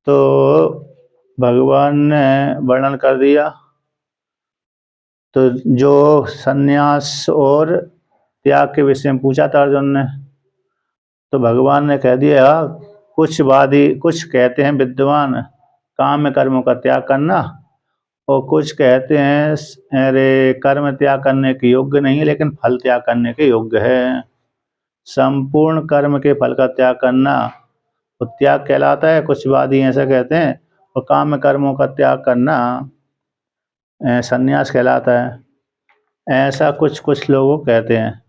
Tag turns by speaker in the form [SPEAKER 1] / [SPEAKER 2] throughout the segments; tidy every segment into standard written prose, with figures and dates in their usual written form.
[SPEAKER 1] तो भगवान ने वर्णन कर दिया। तो जो संन्यास और त्याग के विषय में पूछा था अर्जुन ने, तो भगवान ने कह दिया कुछ वादी कुछ कहते हैं विद्वान काम कर्मों का त्याग करना, और कुछ कहते हैं अरे कर्म त्याग करने के योग्य नहीं है लेकिन फल त्याग करने के योग्य है। संपूर्ण कर्म के फल का त्याग करना वो त्याग कहलाता है, कुछ वादी ऐसा कहते हैं, और काम कर्मों का त्याग करना संन्यास कहलाता है, ऐसा कुछ कुछ लोग कहते हैं।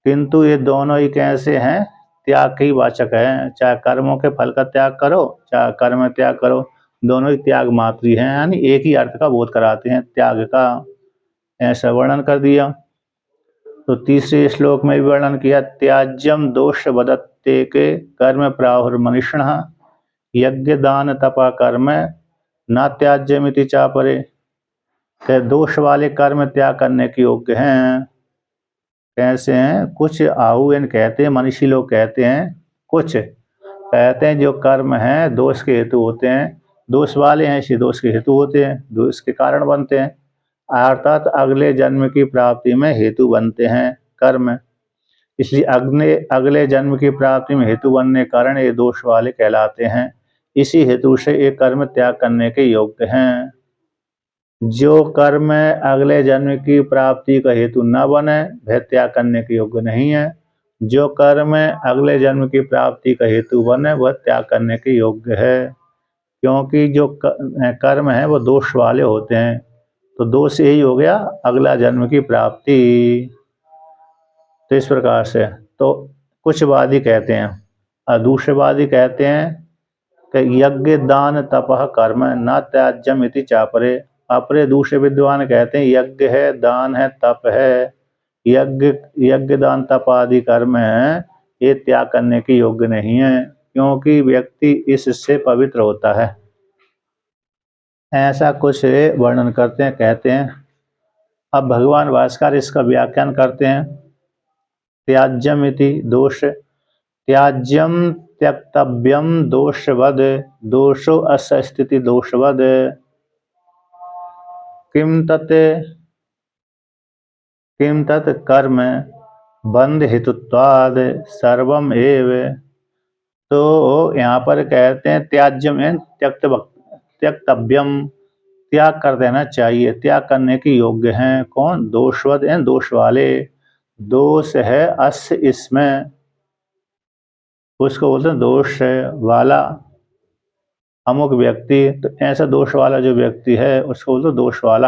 [SPEAKER 1] किंतु ये दोनों ही कैसे हैं, त्याग के ही वाचक है। चाहे कर्मों के फल का त्याग करो चाहे कर्म त्याग करो, दोनों ही त्याग मात्र ही हैं, यानी एक ही अर्थ का बोध कराते हैं त्याग का, ऐसा वर्णन कर दिया। तो तीसरे श्लोक में भी वर्णन किया त्याज्यम दोष बदत्ते के कर्म प्राहुर्मनिषण यज्ञ दान तपा कर्म न त्याज्यमिति चापरे। दोष वाले कर्म त्याग करने के योग्य हैं। कैसे हैं? कुछ आहुएन कहते हैं, मनीषी लोग कहते हैं, कुछ कहते हैं जो कर्म हैं दोष के हेतु होते हैं, दोष वाले हैं इसलिए दोष के हेतु होते हैं, दोष के कारण बनते हैं, अर्थात अगले जन्म की प्राप्ति में हेतु बनते हैं कर्म, इसलिए अगले जन्म की प्राप्ति में हेतु बनने के कारण ये दोष वाले कहलाते हैं। इसी हेतु से ये कर्म त्याग करने के योग्य हैं। जो कर्म अगले जन्म की प्राप्ति का हेतु न बने वह त्याग करने के योग्य नहीं है। जो कर्म अगले जन्म की प्राप्ति का हेतु बने वह त्याग करने के योग्य है, क्योंकि जो कर्म है वो दोष वाले होते हैं। तो दोष यही हो गया अगला जन्म की प्राप्ति। तो इस प्रकार से तो कुछ वादी कहते हैं, और दूसरे वादी कहते हैं कि यज्ञ दान तपः कर्म न त्याज्यम इति चापरे। अपरे दूसरे विद्वान कहते हैं यज्ञ है, दान है, तप है, यज्ञ दान तप आदि कर्म है, ये त्याग करने के योग्य नहीं है, क्योंकि व्यक्ति इससे पवित्र होता है। ऐसा कुछ वर्णन करते हैं, कहते हैं। अब भगवान भास्कर इसका व्याख्यान करते हैं। त्याज्यम इति दोष, त्याज्यम त्यक्तव्यम दोषवद, दोषो अस्य स्थिति दोषवद। किम तत् कर्म बंध हेतुत्वाद सर्वम एव। तो यहाँ पर कहते हैं त्याज्यम है त्यक्तव्यम, त्याग कर देना चाहिए, त्याग करने के योग्य हैं। कौन? दोषवद है, दोष वाले। दोष है अस्य इसमें, उसको बोलते हैं दोष वाला अमुक व्यक्ति। तो ऐसा दोष वाला जो व्यक्ति है उसको बोलते हैं दोष वाला।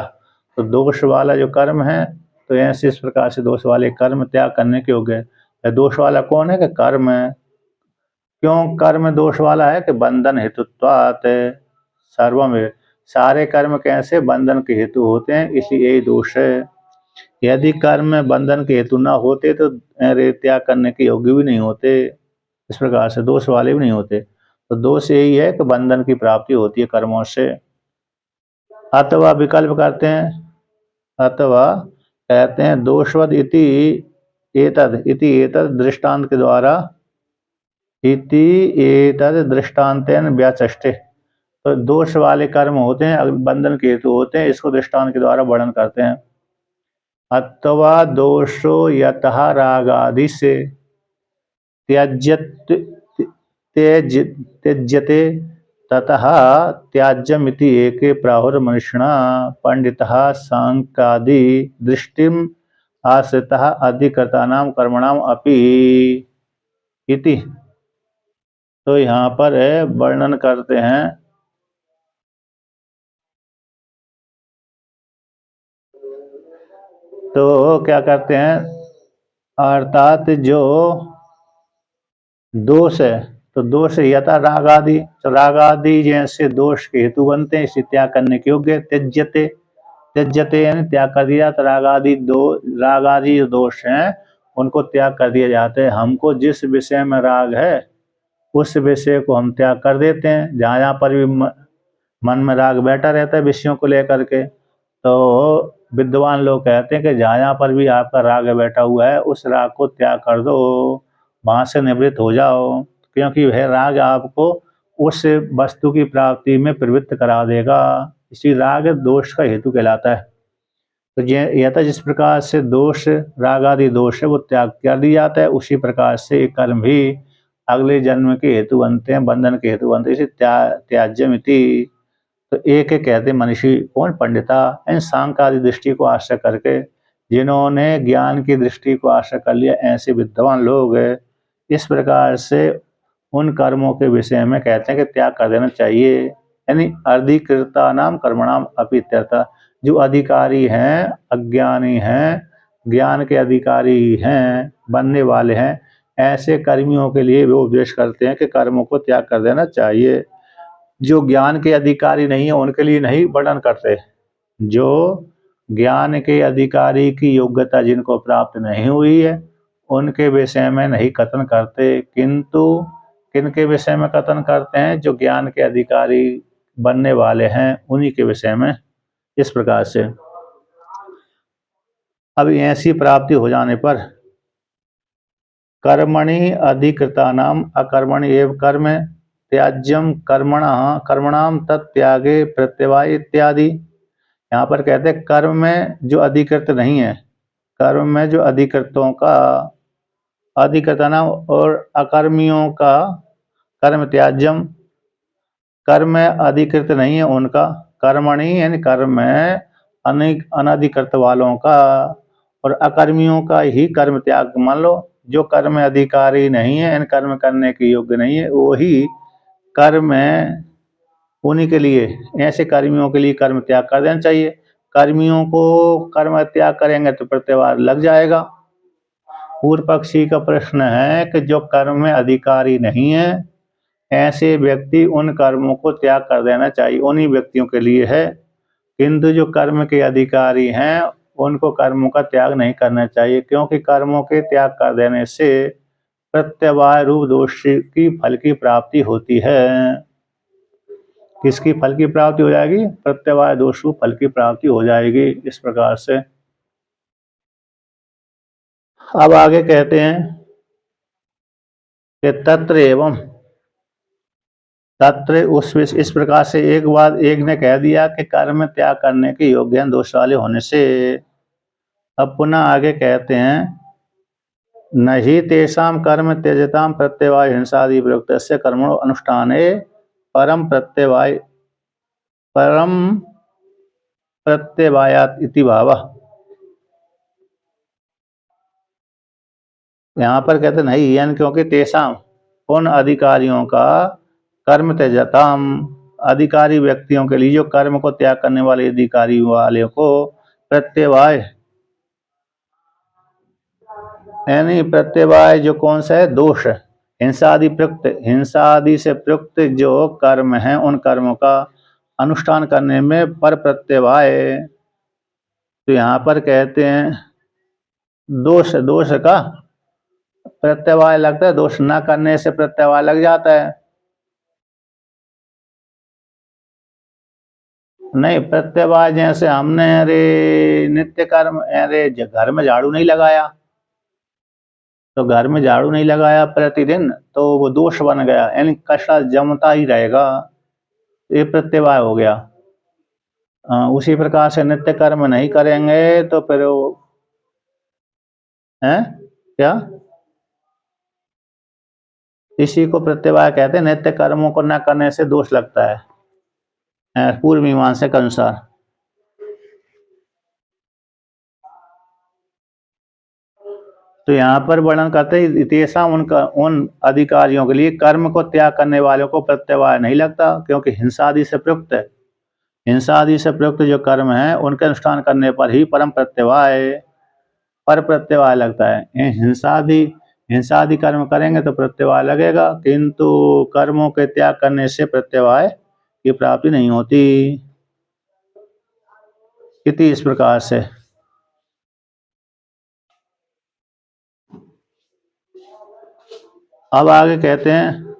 [SPEAKER 1] तो दोष वाला जो कर्म है, तो ऐसे इस प्रकार से दोष वाले कर्म त्याग करने के योग्य है। दोष वाला कौन है? कि कर्म है। क्यों कर्म दोष वाला है? कि बंधन हेतुत्वात् सर्वम, सारे कर्म कैसे बंधन के हेतु होते हैं, इसलिए यही दोष है। यदि कर्म बंधन के हेतु ना होते तो त्याग करने के योग्य भी नहीं होते, इस प्रकार से दोष वाले भी नहीं होते। तो दोष यही है कि बंधन की प्राप्ति होती है कर्मों से। अथवा विकल्प करते हैं, अथवा कहते हैं दोषवद इति एतद दृष्टांत के द्वारा, इति एतद दृष्टांतेन व्याचष्टे। तो दोष वाले कर्म होते हैं, बंधन के हेतु होते हैं, इसको दृष्टांत के द्वारा वर्णन करते हैं। अथवा दोषो यतः रागादि से त्यज्यते ततः त्याज्यमिति एके प्राहुर्मनिषिणा पंडितः सांख्यादि दृष्टिम आश्रितः अधिकृतानां कर्मणाम अपि इति। तो यहाँ पर वर्णन करते हैं, तो क्या करते हैं, अर्थात जो दोष है, तो दोष यथा राग आदि, तो राग आदि जैसे दोष के हेतु बनते हैं, इसे त्याग करने के योग्य। त्यज्यते यानी त्याग कर दिया। तो राग आदि जो दोष हैं उनको त्याग कर दिया जाते हैं। हमको जिस विषय में राग है उस विषय को हम त्याग कर देते हैं। जहाँ जहाँ पर भी मन में राग बैठा रहता है विषयों को लेकर के, तो विद्वान लोग कहते हैं कि जहाँ जहाँ पर भी आपका राग बैठा हुआ है उस राग को त्याग कर दो, वहाँ से निवृत्त हो जाओ, क्योंकि वह राग आपको उस वस्तु की प्राप्ति में प्रवृत्त करा देगा। इसी राग दोष का हेतु कहलाता है। तो यथा जिस प्रकार से दोष राग आदि दोष है वो त्याग कर दिया जाता है, उसी प्रकार से ये कर्म भी अगले जन्म के हेतु बनते हैं, बंधन के हेतु बनते हैं। इसे त्याज्यमिति। तो एक कहते मनीषी कौन? पंडिता। इन सांख्य आदि दृष्टि को आश्रय करके, जिन्होंने ज्ञान की दृष्टि को आश्रय कर लिया, ऐसे विद्वान लोग इस प्रकार से उन कर्मों के विषय में कहते हैं कि त्याग कर देना चाहिए। यानी अधिकृता नाम कर्मणाम अपीत्यर्थ। जो अधिकारी हैं, अज्ञानी हैं, ज्ञान के अधिकारी हैं, बनने वाले हैं, ऐसे कर्मियों के लिए वो उपदेश करते हैं कि कर्मों को त्याग कर देना चाहिए। जो ज्ञान के अधिकारी नहीं है उनके लिए नहीं वर्णन करते। जो ज्ञान के अधिकारी की योग्यता जिनको प्राप्त नहीं हुई है उनके विषय में नहीं कथन करते, किंतु किनके विषय में कथन करते हैं? जो ज्ञान के अधिकारी बनने वाले हैं उन्हीं के विषय में। इस प्रकार से अब ऐसी प्राप्ति हो जाने पर कर्मणि अधिकृतानाम अकर्मणि एव कर्म त्याज्यम कर्मणाम तत्यागे प्रत्यवाय इत्यादि। यहाँ पर कहते हैं कर्म में जो अधिकृत नहीं है, कर्म में जो अधिकृतों का अधिकृतानाम और अकर्मियों का कर्म त्याज्यम, कर्म में अधिकृत नहीं है उनका, कर्मणि यानी कर्म में अनधिकृत वालों का, और अकर्मियों का ही कर्म त्याग। मान लो जो कर्म अधिकारी नहीं है, इन कर्म करने के योग्य नहीं है, वही कर्म है, उन्हीं के लिए, ऐसे कर्मियों के लिए कर्म त्याग कर देना चाहिए। कर्मियों को कर्म त्याग करेंगे तो प्रत्यवाय लग जाएगा। पूर्व पक्षी का प्रश्न है कि जो कर्म में अधिकारी नहीं है ऐसे व्यक्ति उन कर्मों को त्याग कर देना चाहिए, उन्हीं व्यक्तियों के लिए है। किंतु जो कर्म के अधिकारी हैं उनको कर्मों का त्याग नहीं करना चाहिए, क्योंकि कर्मों के त्याग कर देने से प्रत्यवाय रूप दोष की फल की प्राप्ति होती है। किसकी फल की प्राप्ति हो जाएगी? प्रत्यवाय दोष रूप फल की प्राप्ति हो जाएगी। इस प्रकार से अब आगे कहते हैं कि तत्र एवं तत्र उस इस प्रकार से एक बात एक ने कह दिया कि कर्म त्याग करने के योग्य हैं दोष वाले होने से। अब पुनः आगे कहते हैं नहीं तेषाम कर्म त्यजताम प्रत्यवाय हिंसादि प्रयुक्तस्य कर्मणो अनुष्ठाने परम प्रत्यवायात इति भावः। यहाँ पर कहते नहीं यानी क्योंकि तेषाम उन अधिकारियों का कर्म त्यजताम अधिकारी व्यक्तियों के लिए जो कर्म को त्याग करने वाले अधिकारी वाले को प्रत्यवाय यानी प्रत्यवाय जो कौन सा है? दोष। हिंसादि प्रयुक्त, हिंसादि से प्रयुक्त जो कर्म है उन कर्मों का अनुष्ठान करने में पर प्रत्यवाय। तो यहाँ पर कहते हैं दोष, दोष का प्रत्यवाय लगता है, दोष न करने से प्रत्यवाय लग जाता है। नहीं, प्रत्यवाय जैसे हमने अरे नित्य कर्म, अरे घर में झाड़ू नहीं लगाया तो घर में झाड़ू नहीं लगाया प्रतिदिन तो वो दोष बन गया, यानी कचरा जमता ही रहेगा, ये प्रत्यवाय हो गया। उसी प्रकार से नित्य कर्म नहीं करेंगे तो फिर वो है क्या? इसी को प्रत्यवाय कहते हैं। नित्य कर्मों को न करने से दोष लगता है पूर्व मीमांसा के अनुसार। तो यहाँ पर वर्णन करते हैं इतेषा उनका उन अधिकारियों के लिए कर्म को त्याग करने वालों को प्रत्यवाय नहीं लगता, क्योंकि हिंसा आदि से प्रयुक्त है। हिंसा आदि से प्रयुक्त जो कर्म है उनके अनुष्ठान करने पर ही परम प्रत्यवाय पर प्रत्यवाय लगता है। हिंसा आदि कर्म करेंगे तो प्रत्यवाय लगेगा, किंतु कर्मों के त्याग करने से प्रत्यवाय की प्राप्ति नहीं होती। इति इस प्रकार से अब आगे कहते हैं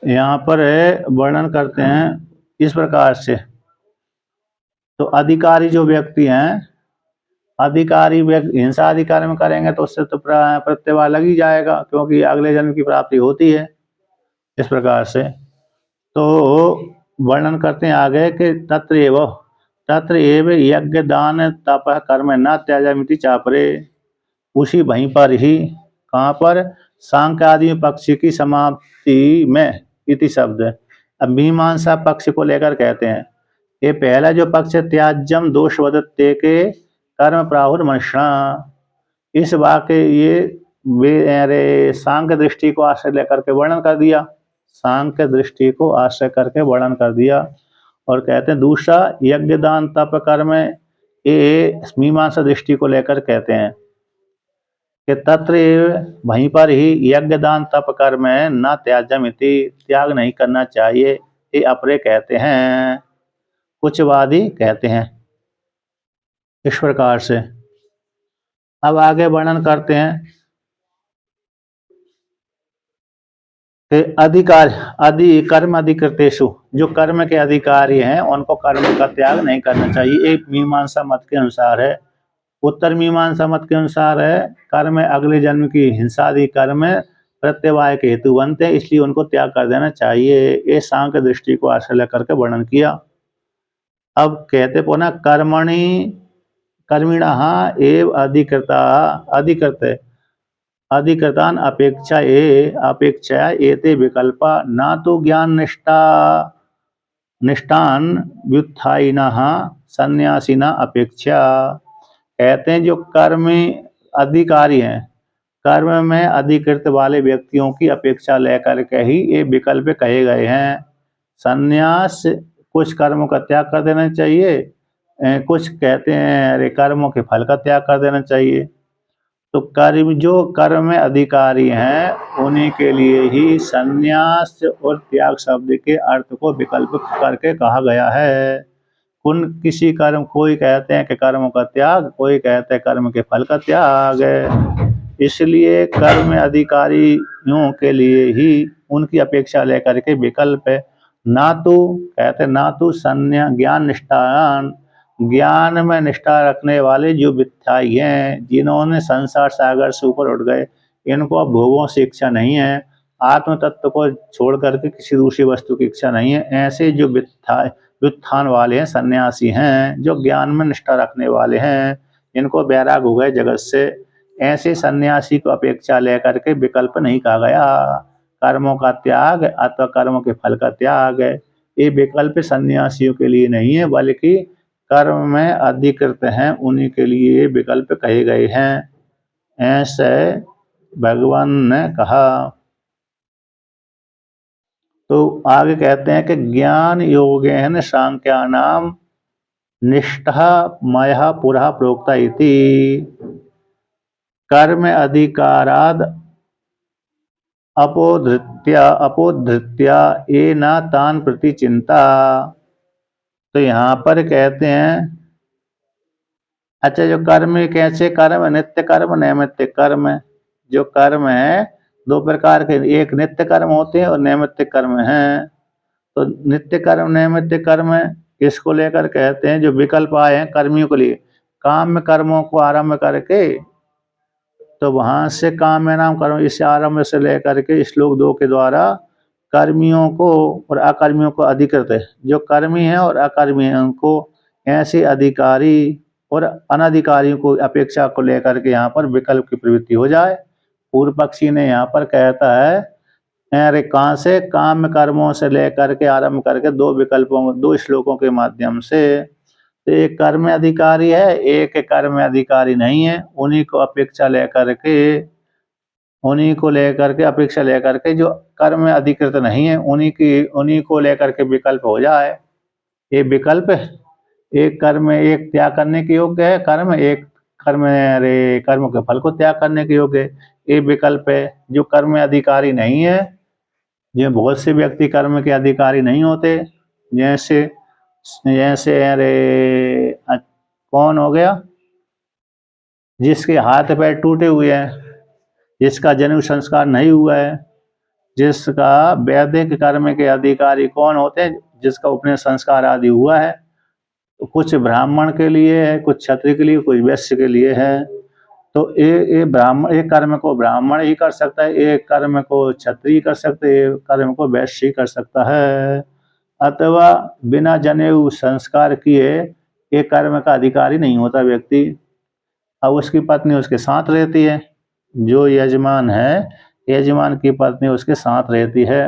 [SPEAKER 1] यहाँ पर वर्णन करते हैं इस प्रकार से। तो अधिकारी जो व्यक्ति हैं अधिकारी व्यक्ति हिंसा आदि कर्म करेंगे तो उससे तो प्रत्यवाय लग ही जाएगा, क्योंकि अगले जन्म की प्राप्ति होती है। इस प्रकार से तो वर्णन करते हैं आगे कि तत्र एव यज्ञ दान तप कर्म न त्याजमिति चापरे। उसी वहीं पर ही, कहाँ पर, सांख्य आदि पक्ष की समाप्ति में इति शब्द। अब मीमांसा पक्ष को लेकर कहते हैं, ये पहला जो पक्ष है, त्याज्यम दोषवदत्ते के कर्म प्राहुर्मनुष्या, इस वाक्य ये सांख्य दृष्टि को आश्रय लेकर के वर्णन कर दिया, सांख्य दृष्टि को आश्रय करके वर्णन कर दिया। और कहते हैं दूसरा यज्ञ दान तप कर्म, ये मीमांसा दृष्टि को लेकर कहते हैं कि तत्र वहीं पर ही यज्ञ दान तप कर्म न त्याज्यमिति, त्याग नहीं करना चाहिए, ये अपरे कहते हैं, कुछ वादी कहते हैं। इस प्रकार से अब आगे वर्णन करते हैं कि कर्म अधिकृतेषु, जो कर्म के अधिकारी हैं उनको कर्म का त्याग नहीं करना चाहिए। एक मीमांसा मत के अनुसार है। उत्तर मीमांसा मत के अनुसार है कर्म अगले जन्म की हिंसा आदि कर्म प्रत्यवाय के हेतु बनते हैं, इसलिए उनको त्याग कर देना चाहिए। ये सांख्य दृष्टि को आश्रय लेकर के वर्णन किया। अब कहते पुनः कर्मिणः एव अधिकृतान अपेक्षा एते विकल्पा न तो ज्ञान निष्ठान व्युत्थायिनः सन्यासिना अपेक्षा। कहते हैं जो कर्म अधिकारी हैं, कर्म में अधिकृत वाले व्यक्तियों की अपेक्षा लेकर के ही ये विकल्प कहे गए हैं। सन्यास, कुछ कर्मों का त्याग कर देना चाहिए, कुछ कहते हैं अरे कर्मों के फल का त्याग कर देना चाहिए। तो जो कर्म में अधिकारी हैं उन्हीं के लिए ही सन्यास और त्याग शब्द के अर्थ को विकल्प करके कहा गया है। किसी कर्म, कोई कहते हैं कि कर्मों का त्याग, कोई कहते हैं कर्म के फल का त्याग है। इसलिए कर्म अधिकारियों के लिए ही उनकी अपेक्षा लेकर के विकल्प है। ना तो कहते ना तो ज्ञान निष्ठान, ज्ञान में निष्ठा रखने वाले जो वित्थाई हैं, जिन्होंने संसार सागर से ऊपर उठ गए, इनको अब भोगों से इच्छा नहीं है, आत्म तत्व को छोड़ करके किसी दूसरी वस्तु की इच्छा नहीं है, ऐसे जो व्युत्थान वाले हैं, सन्यासी हैं, जो ज्ञान में निष्ठा रखने वाले हैं, इनको वैराग हो गए जगत से, ऐसे सन्यासी को अपेक्षा लेकर के विकल्प नहीं कहा गया कर्मों का त्याग अथवा कर्मों के फल का त्याग। ये विकल्प सन्यासियों के लिए नहीं है, बल्कि कर्म में अधिकृत हैं उन्हीं के लिए विकल्प कहे गए हैं, ऐसे भगवान ने कहा। तो आगे कहते हैं कि ज्ञान योगेन सांख्यानाम निष्ठा मया पुरा प्रोक्ता इति। कर्म अधिकाराद अपोधृत्या ये न तान प्रति चिंता। तो यहाँ पर कहते हैं, अच्छा जो कर्म कैसे कर्म, नित्य कर्म नैमित्य कर्म। जो कर्म है दो प्रकार के, एक नित्य कर्म होते हैं और नैमित्य कर्म हैं। तो नित्य कर्म नैमित्य कर्म इसको लेकर कहते हैं जो विकल्प आए हैं कर्मियों के लिए, काम कर्मों को आरंभ करके, तो वहां से काम में नाम कर्म इस आरंभ से लेकर के श्लोक 2 के द्वारा कर्मियों को और अकर्मियों को अधिकृत है, जो कर्मी हैं और अकर्मी हैं उनको ऐसे अधिकारी और अनधिकारियों को अपेक्षा को लेकर के यहाँ पर विकल्प की प्रवृत्ति हो जाए। पूर्व पक्षी ने यहाँ पर कहता है अरे कहाँ से, काम कर्मों से लेकर के आरंभ करके दो विकल्पों, दो श्लोकों के माध्यम से, तो एक कर्म अधिकारी है, एक कर्म अधिकारी नहीं है, उन्हीं को अपेक्षा लेकर के अपेक्षा लेकर के जो कर्म अधिकृत नहीं है उन्हीं को लेकर के विकल्प हो जाए। ये विकल्प एक कर्म एक त्याग करने के योग्य है कर्म, एक कर्म के फल को त्याग करने के योग्य है, ये विकल्प है। जो कर्म अधिकारी नहीं है, जो बहुत से व्यक्ति कर्म के अधिकारी नहीं होते, जैसे कौन हो गया, जिसके हाथ पैर टूटे हुए हैं, जिसका जन्म संस्कार नहीं हुआ है, जिसका वैदिक कर्म के अधिकारी कौन होते हैं, जिसका उपनयन संस्कार आदि हुआ है, तो कुछ ब्राह्मण के लिए है, कुछ क्षत्रिय के लिए, कुछ वैश्य के लिए है। तो ये ब्राह्मण, एक कर्म को ब्राह्मण ही कर सकता है, एक कर्म को क्षत्रिय कर सकते हैं, एक कर्म को वैश्य ही कर सकता है। अथवा बिना जनेऊ संस्कार किए एक कर्म का अधिकारी नहीं होता व्यक्ति। अब उसकी पत्नी उसके साथ रहती है, जो यजमान है, यजमान की पत्नी उसके साथ रहती है।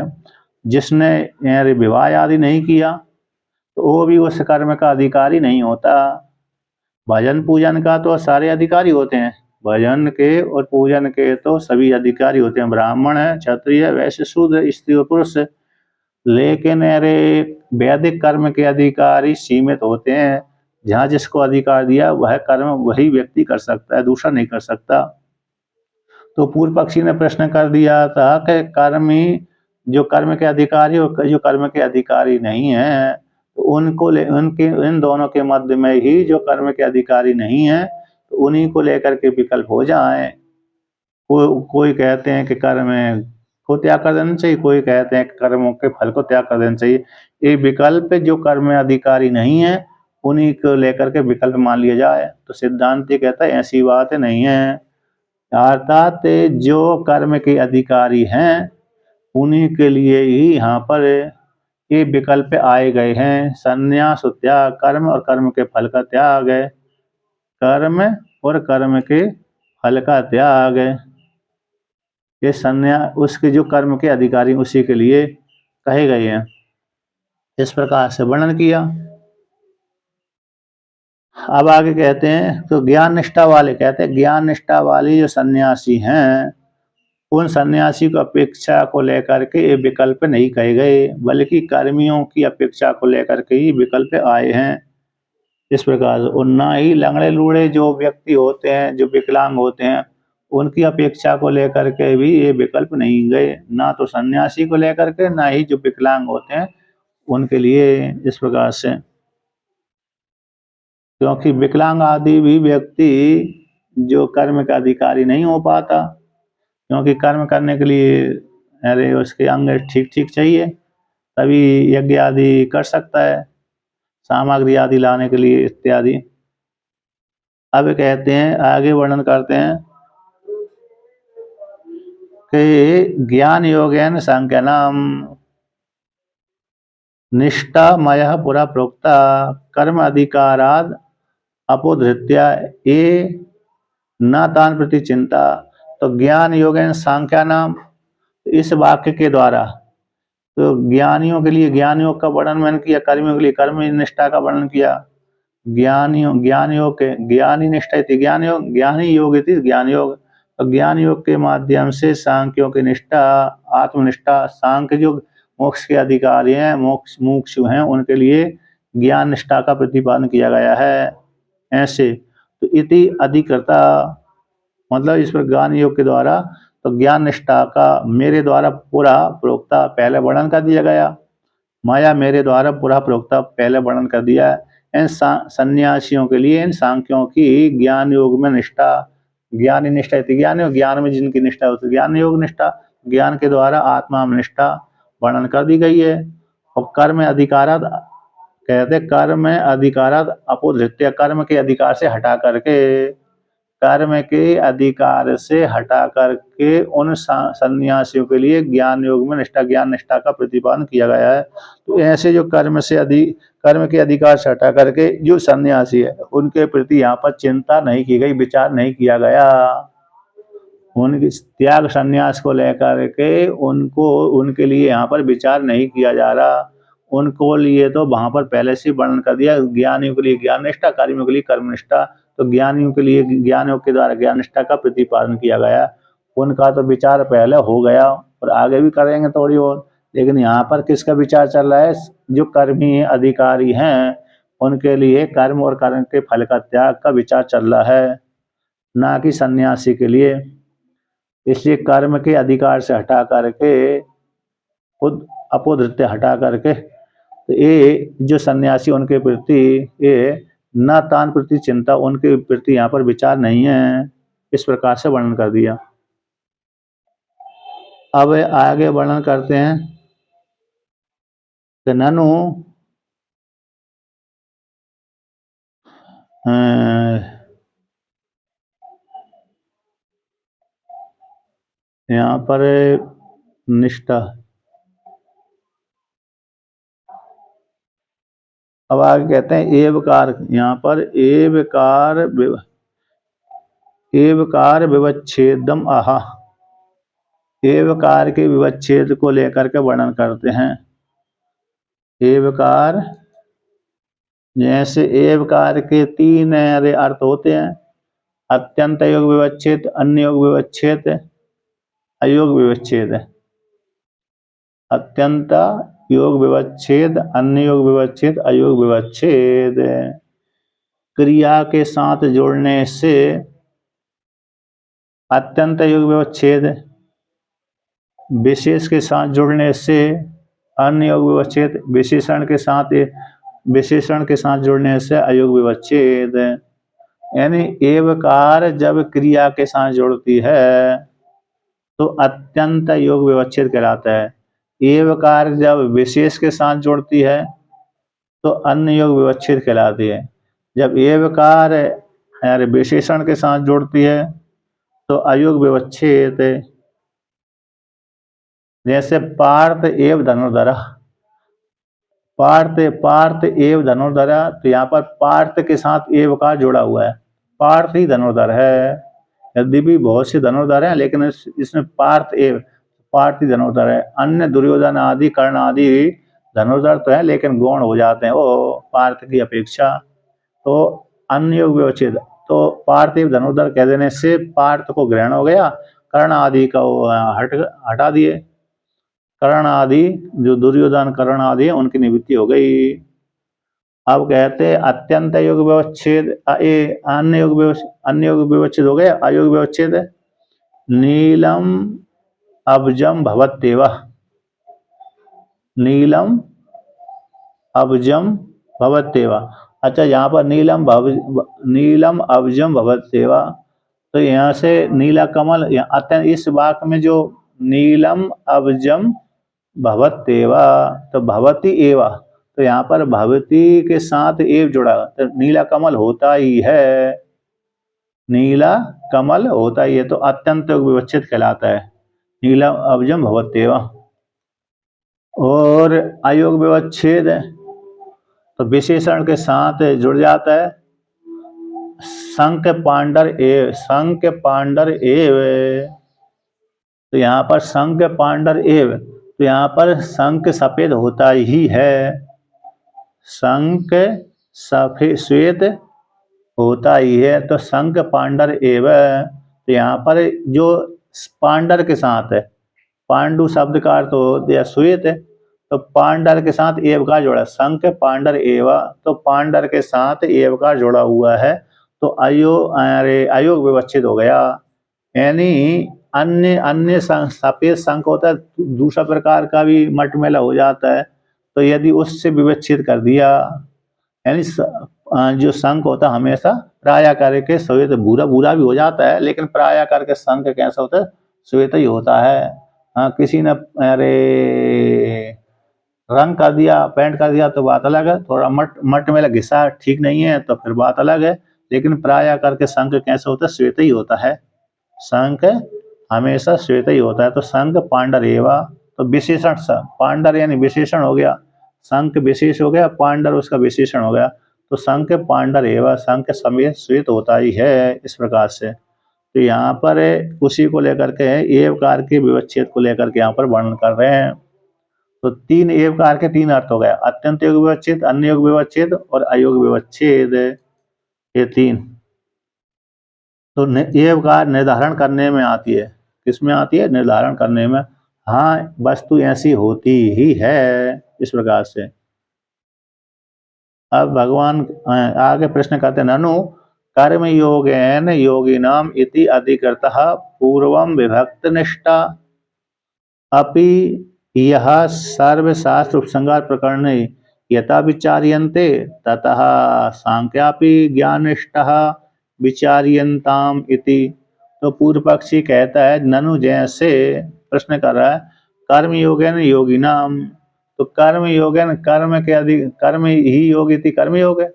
[SPEAKER 1] जिसने विवाह आदि नहीं किया तो वो भी उस कर्म का अधिकारी नहीं होता। भजन पूजन का तो सारे अधिकारी होते हैं, भजन के और पूजन के तो सभी अधिकारी होते हैं, ब्राह्मण है, क्षत्रिय है, वैश्य, शूद्र, स्त्री और पुरुष। लेकिन अरे वैदिक कर्म के अधिकारी सीमित होते हैं, जहाँ जिसको अधिकार दिया वह कर्म वही व्यक्ति कर सकता है, दूसरा नहीं कर सकता। तो पूर्व पक्षी ने प्रश्न कर दिया था कि कर्मी जो कर्म के अधिकारी और जो कर्म के अधिकारी नहीं है, तो उनको उनके इन दोनों के मध्य में ही जो कर्म के अधिकारी नहीं है, तो उन्हीं को लेकर के विकल्प हो जाए। कोई कहते हैं कि कर्म को त्याग कर देना चाहिए, कोई कहते हैं कि कर्मों के फल को त्याग कर देना चाहिए। ये विकल्प जो कर्म अधिकारी नहीं है उन्हीं को लेकर के विकल्प मान लिया जाए। तो सिद्धांत ये कहता है ऐसी बात नहीं है, अर्थात जो कर्म के अधिकारी हैं उन्हीं के लिए ही यहाँ पर ये विकल्प आए गए हैं। संन्यास त्याग, कर्म और कर्म के फल का त्याग है, कर्म और कर्म के फल का त्याग है। ये संन्यास उसके जो कर्म के अधिकारी उसी के लिए कहे गए हैं। इस प्रकार से वर्णन किया। अब आगे कहते हैं तो ज्ञान निष्ठा वाले, कहते हैं ज्ञान निष्ठा वाले जो सन्यासी हैं उन सन्यासी को अपेक्षा को लेकर के ये विकल्प नहीं कहे गए, बल्कि कर्मियों की अपेक्षा को लेकर के ही विकल्प आए हैं। इस प्रकार और ना ही लंगड़े लूड़े जो व्यक्ति होते हैं, जो विकलांग होते हैं, उनकी अपेक्षा को लेकर के भी ये विकल्प नहीं गए, ना तो सन्यासी को लेकर के, ना ही जो विकलांग होते हैं उनके लिए। इस प्रकार से क्योंकि विकलांग आदि भी व्यक्ति जो कर्म का अधिकारी नहीं हो पाता, क्योंकि कर्म करने के लिए अरे उसके अंग ठीक ठीक चाहिए, तभी यज्ञ आदि कर सकता है, सामग्री आदि लाने के लिए इत्यादि। अब कहते हैं, आगे वर्णन करते हैं कि ज्ञान योगेन सांख्यानाम निष्ठा मय पुरा प्रोक्ता कर्म अधिकाराद अपोधृत्या ये न तान प्रति चिंता। तो ज्ञान योगेन सांख्यानाम, इस वाक्य के द्वारा तो ज्ञानियों के लिए ज्ञान योग का वर्णन मैंने किया, कर्मियों के लिए कर्म निष्ठा का वर्णन किया। ज्ञानियों ज्ञान योग के ज्ञानी निष्ठा इति ज्ञान योग, ज्ञानी योग इति ज्ञान योग। तो ज्ञान योग के माध्यम से सांख्यों की निष्ठा, आत्मनिष्ठा, सांख्य जो मोक्ष के अधिकारी हैं, मोक्ष मुमुक्षु हैं, उनके लिए ज्ञान निष्ठा का प्रतिपादन किया गया है। ऐसे तो इति अधिकृता, मतलब इस पर ज्ञान योग के द्वारा तो ज्ञान निष्ठा का मेरे द्वारा पूरा प्रोक्ता पहले वर्णन कर दिया गया, माया मेरे द्वारा पूरा प्रोक्ता पहले वर्णन कर दिया है। इन सन्यासियों के लिए इन सांख्यों की ज्ञान योग में निष्ठा, ज्ञान निष्ठा इति ज्ञान योग, ज्ञान में जिनकी निष्ठा होती ज्ञान योग निष्ठा, ज्ञान के द्वारा आत्मा में निष्ठा वर्णन कर दी गई है। और कर्म अधिकारात, कहते कर्म अधिकारात अपोधृत्य, कर्म के अधिकार से हटा करके, कर्म के अधिकार से हटा करके उन सन्यासियों के लिए ज्ञान योग में निष्ठा, ज्ञान निष्ठा का प्रतिपादन किया गया है। तो ऐसे जो कर्म के अधिकार से हटा करके जो सन्यासी है उनके प्रति यहाँ पर चिंता नहीं की गई, विचार नहीं किया गया। उनके त्याग संन्यास को लेकर के उनको उनके लिए यहाँ पर विचार नहीं किया जा रहा। उनको लिए तो वहां पर पहले से वर्णन कर दिया, ज्ञानियों के लिए ज्ञान निष्ठा, कर्मियों के लिए कर्म निष्ठा। तो ज्ञानियों के लिए ज्ञान योग के द्वारा ज्ञान निष्ठा का प्रतिपादन किया गया, उनका तो विचार पहले हो गया और आगे भी करेंगे थोड़ी और। लेकिन यहाँ पर किसका विचार चल रहा है, जो कर्मी अधिकारी हैं उनके लिए कर्म और कर्म के फल का त्याग का विचार चल रहा है, ना कि सन्यासी के लिए। इसलिए कर्म के अधिकार से हटा करके खुद अपोधृत्य हटा करके तो ये जो सन्यासी उनके प्रति ये न तान प्रति चिंता, उनके प्रति यहाँ पर विचार नहीं है। इस प्रकार से वर्णन कर दिया। अब आगे वर्णन करते हैं कि ननु यहाँ पर निष्ठा। अब आगे कहते हैं एवकार। यहाँ पर एवकार विवच्छेदम आहा। एवकार के विवच्छेद को लेकर के वर्णन करते हैं। एवकार, जैसे एवकार के तीन अर्थ होते हैं, अत्यंत योग विवच्छेद, अन्य योग विवच्छेद, अयोग विवच्छेद। अत्यंत योग विवच्छेद, अन्य योग विवच्छेद, अयोग विवच्छेद। क्रिया के साथ जोड़ने से अत्यंत योग विवच्छेद, विशेष के साथ जुड़ने से अन्य योग विवच्छेद, विशेषण के साथ जुड़ने से अयोग विवच्छेद। यानी एवकार जब क्रिया के साथ जुड़ती है तो अत्यंत योग विवच्छेद कहलाता है। एवकार जब विशेष के साथ जुड़ती है तो अन्य योग विवच्छेद कहलाती है। जब एवकार विशेषण के साथ जुड़ती है तो अयोग विवच्छेद। जैसे पार्थ एव धनुर्धर, पार्थ एव धनुर्धर, तो यहाँ पर पार्थ के साथ एवकार जुड़ा हुआ है, पार्थ ही धनुर्धर है। यदि भी बहुत से धनुर्धर हैं लेकिन इसमें पार्थ ही धनुर्धर है। अन्य दुर्योधन आदि, कर्ण आदि धनुर्धर तो है लेकिन गौण हो जाते हैं वो पार्थ की अपेक्षा। तो अन्य योग विवच्छेद, तो पार्थिव धनुर्धर कह देने से पार्थ को ग्रहण हो गया, कर्ण आदि का वो हटा दिए। कर्ण आदि जो दुर्योधन कर्ण आदि है उनकी निवृत्ति हो गई। अब कहते अत्यंत योग विवच्छेद, अन्य योग विवच्छेद हो गया, अयोग विवच्छेद। नीलम अब्जम भवत्येव, नीलम अब्जम भवत्येव। अच्छा, यहाँ पर नीलम अब्जम भवत्येव, तो यहाँ से नीला कमल, अत्यंत, इस वाक्य में जो नीलम अब्जम भवत्येव, तो भवती एवा, तो यहाँ पर भवती के साथ एव जुड़ा, तो नीला कमल होता ही है, नीला कमल होता ही है, तो अत्यंत विवच्छेद कहलाता है। नीला अब्जम भवत्येव। और अयोग विवच्छेद तो विशेषण के साथ जुड़ जाता है। शंख पांडर एव, शंख पांडर एव, तो यहाँ पर शंख पांडर एव, तो यहाँ पर शंख सफेद होता ही है, शंख सफेद श्वेत होता ही है, तो शंख पांडर एव। तो यहाँ पर जो पांडर के साथ है, पांडु शब्द का अर्थ हो दिया श्वेत, तो पांडर के साथ एव का जोड़ा, शंख पांडर एव, तो पांडर के साथ एव का जोड़ा हुआ है, तो अयोग विवच्छेद हो गया। यानी अन्य सफेद शंख होता है, दूसरा प्रकार का भी मटमेला हो जाता है, तो यदि उससे विवच्छेद कर दिया, यानी जो शंख होता है हमेशा प्रायाकार के श्वेत, भूरा भूरा भी हो जाता है लेकिन प्रायाकार के शंख कैसा होता है, श्वेत ही होता है। किसी ने रंग कर दिया, पेंट कर दिया तो बात अलग है, थोड़ा मट में घिसा ठीक नहीं है तो फिर बात अलग है, लेकिन प्रायाकार के शंख कैसा होता है, श्वेत ही होता है, शंख हमेशा श्वेत ही होता है। तो शंख पांडर एवा, तो विशेषण, पांडर यानी विशेषण हो गया, शंख विशेष हो गया, पांडर उसका विशेषण हो गया, तो शंख पांडर एवा, शंख समेत श्वेत होता ही है, इस प्रकार से। तो यहाँ पर उसी को लेकर के एवकार के विवच्छेद को लेकर के यहाँ पर वर्णन कर रहे हैं। तो तीन एवकार के तीन अर्थ हो गए, अत्यंत योग विवच्छेद, अन्य योग विवच्छेद और अयोग विवच्छेद, ये तीन। तो एवकार निर्धारण करने में आती है, किसमें आती है, निर्धारण करने में। हाँ, वस्तु ऐसी होती ही है, इस प्रकार से। अब भगवान आगे प्रश्न करते, ननु कर्म योगेन योगिनाम इति अधिकृतः पूर्वं विभक्त निष्ठा अपि यह सर्वशास्त्र उपसंहार प्रकरणे यथा विचार्यन्ते ततः सांख्यापि ज्ञानिष्ठः विचार्यन्ताम इति। तो पूर्व पक्षी कहता है, ननु जैसे प्रश्न कर रहा है, कर्म योगेन योगिनाम, तो कर्म योगेन, कर्म के अधिक, कर्म ही योग इति कर्म योग है,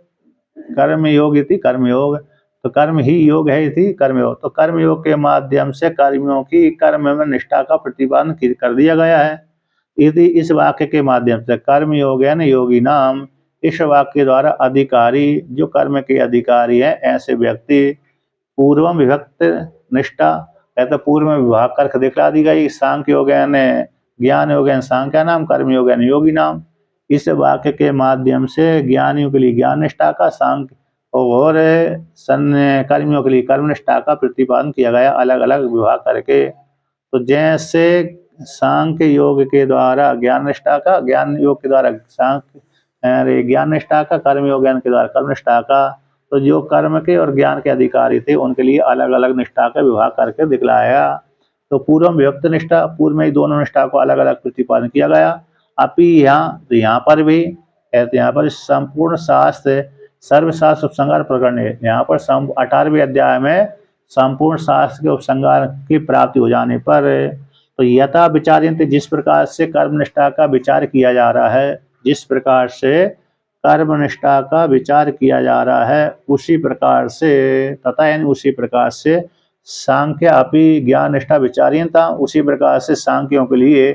[SPEAKER 1] कर्म योग इति कर्मयोग, तो कर्म ही योग है इति कर्मयोग। तो कर्मयोग के माध्यम से कर्मियों की कर्म में निष्ठा का प्रतिपादन कर दिया गया है। यदि इस वाक्य के माध्यम से कर्म योग है न योगी नाम, इस वाक्य द्वारा अधिकारी जो कर्म के अधिकारी है ऐसे व्यक्ति पूर्वम विभक्त निष्ठा, कहते पूर्व में विभाग करके दिखला दी गई। सांख्य योग ज्ञान योग सांख्या नाम, कर्म योग योगी नाम। इस वाक्य के माध्यम से ज्ञानियों के लिए ज्ञान निष्ठा का, सांख्य और कर्मियों के लिए कर्म निष्ठा का प्रतिपादन किया गया अलग अलग विभाग करके। तो जैसे सांख्य योग के द्वारा ज्ञान निष्ठा का, ज्ञान योग के द्वारा सांख्य ज्ञान निष्ठा का, कर्म योग के द्वारा कर्म निष्ठा का, तो जो कर्म के और ज्ञान के अधिकारी थे उनके लिए अलग अलग निष्ठा का विभाग करके दिखलाया। तो पूर्व विभक्त निष्ठा, पूर्व में ही दोनों निष्ठा को अलग अलग प्रतिपादन किया गया। अभी यहाँ तो यहाँ पर भी कहते, यहाँ पर संपूर्ण शास्त्र सर्वशास्त्र उपसंहार प्रकरण है। यहाँ पर 18वें अध्याय में संपूर्ण शास्त्र के उपसंहार की प्राप्ति हो जाने पर, तो यथा विचारित, जिस प्रकार से कर्मनिष्ठा का विचार किया जा रहा है, जिस प्रकार से कर्मनिष्ठा का विचार किया जा रहा है उसी प्रकार से, तथा यानी उसी प्रकार से सांख्य अपि ज्ञान निष्ठा विचार्यता, उसी प्रकार से सांख्यों के लिए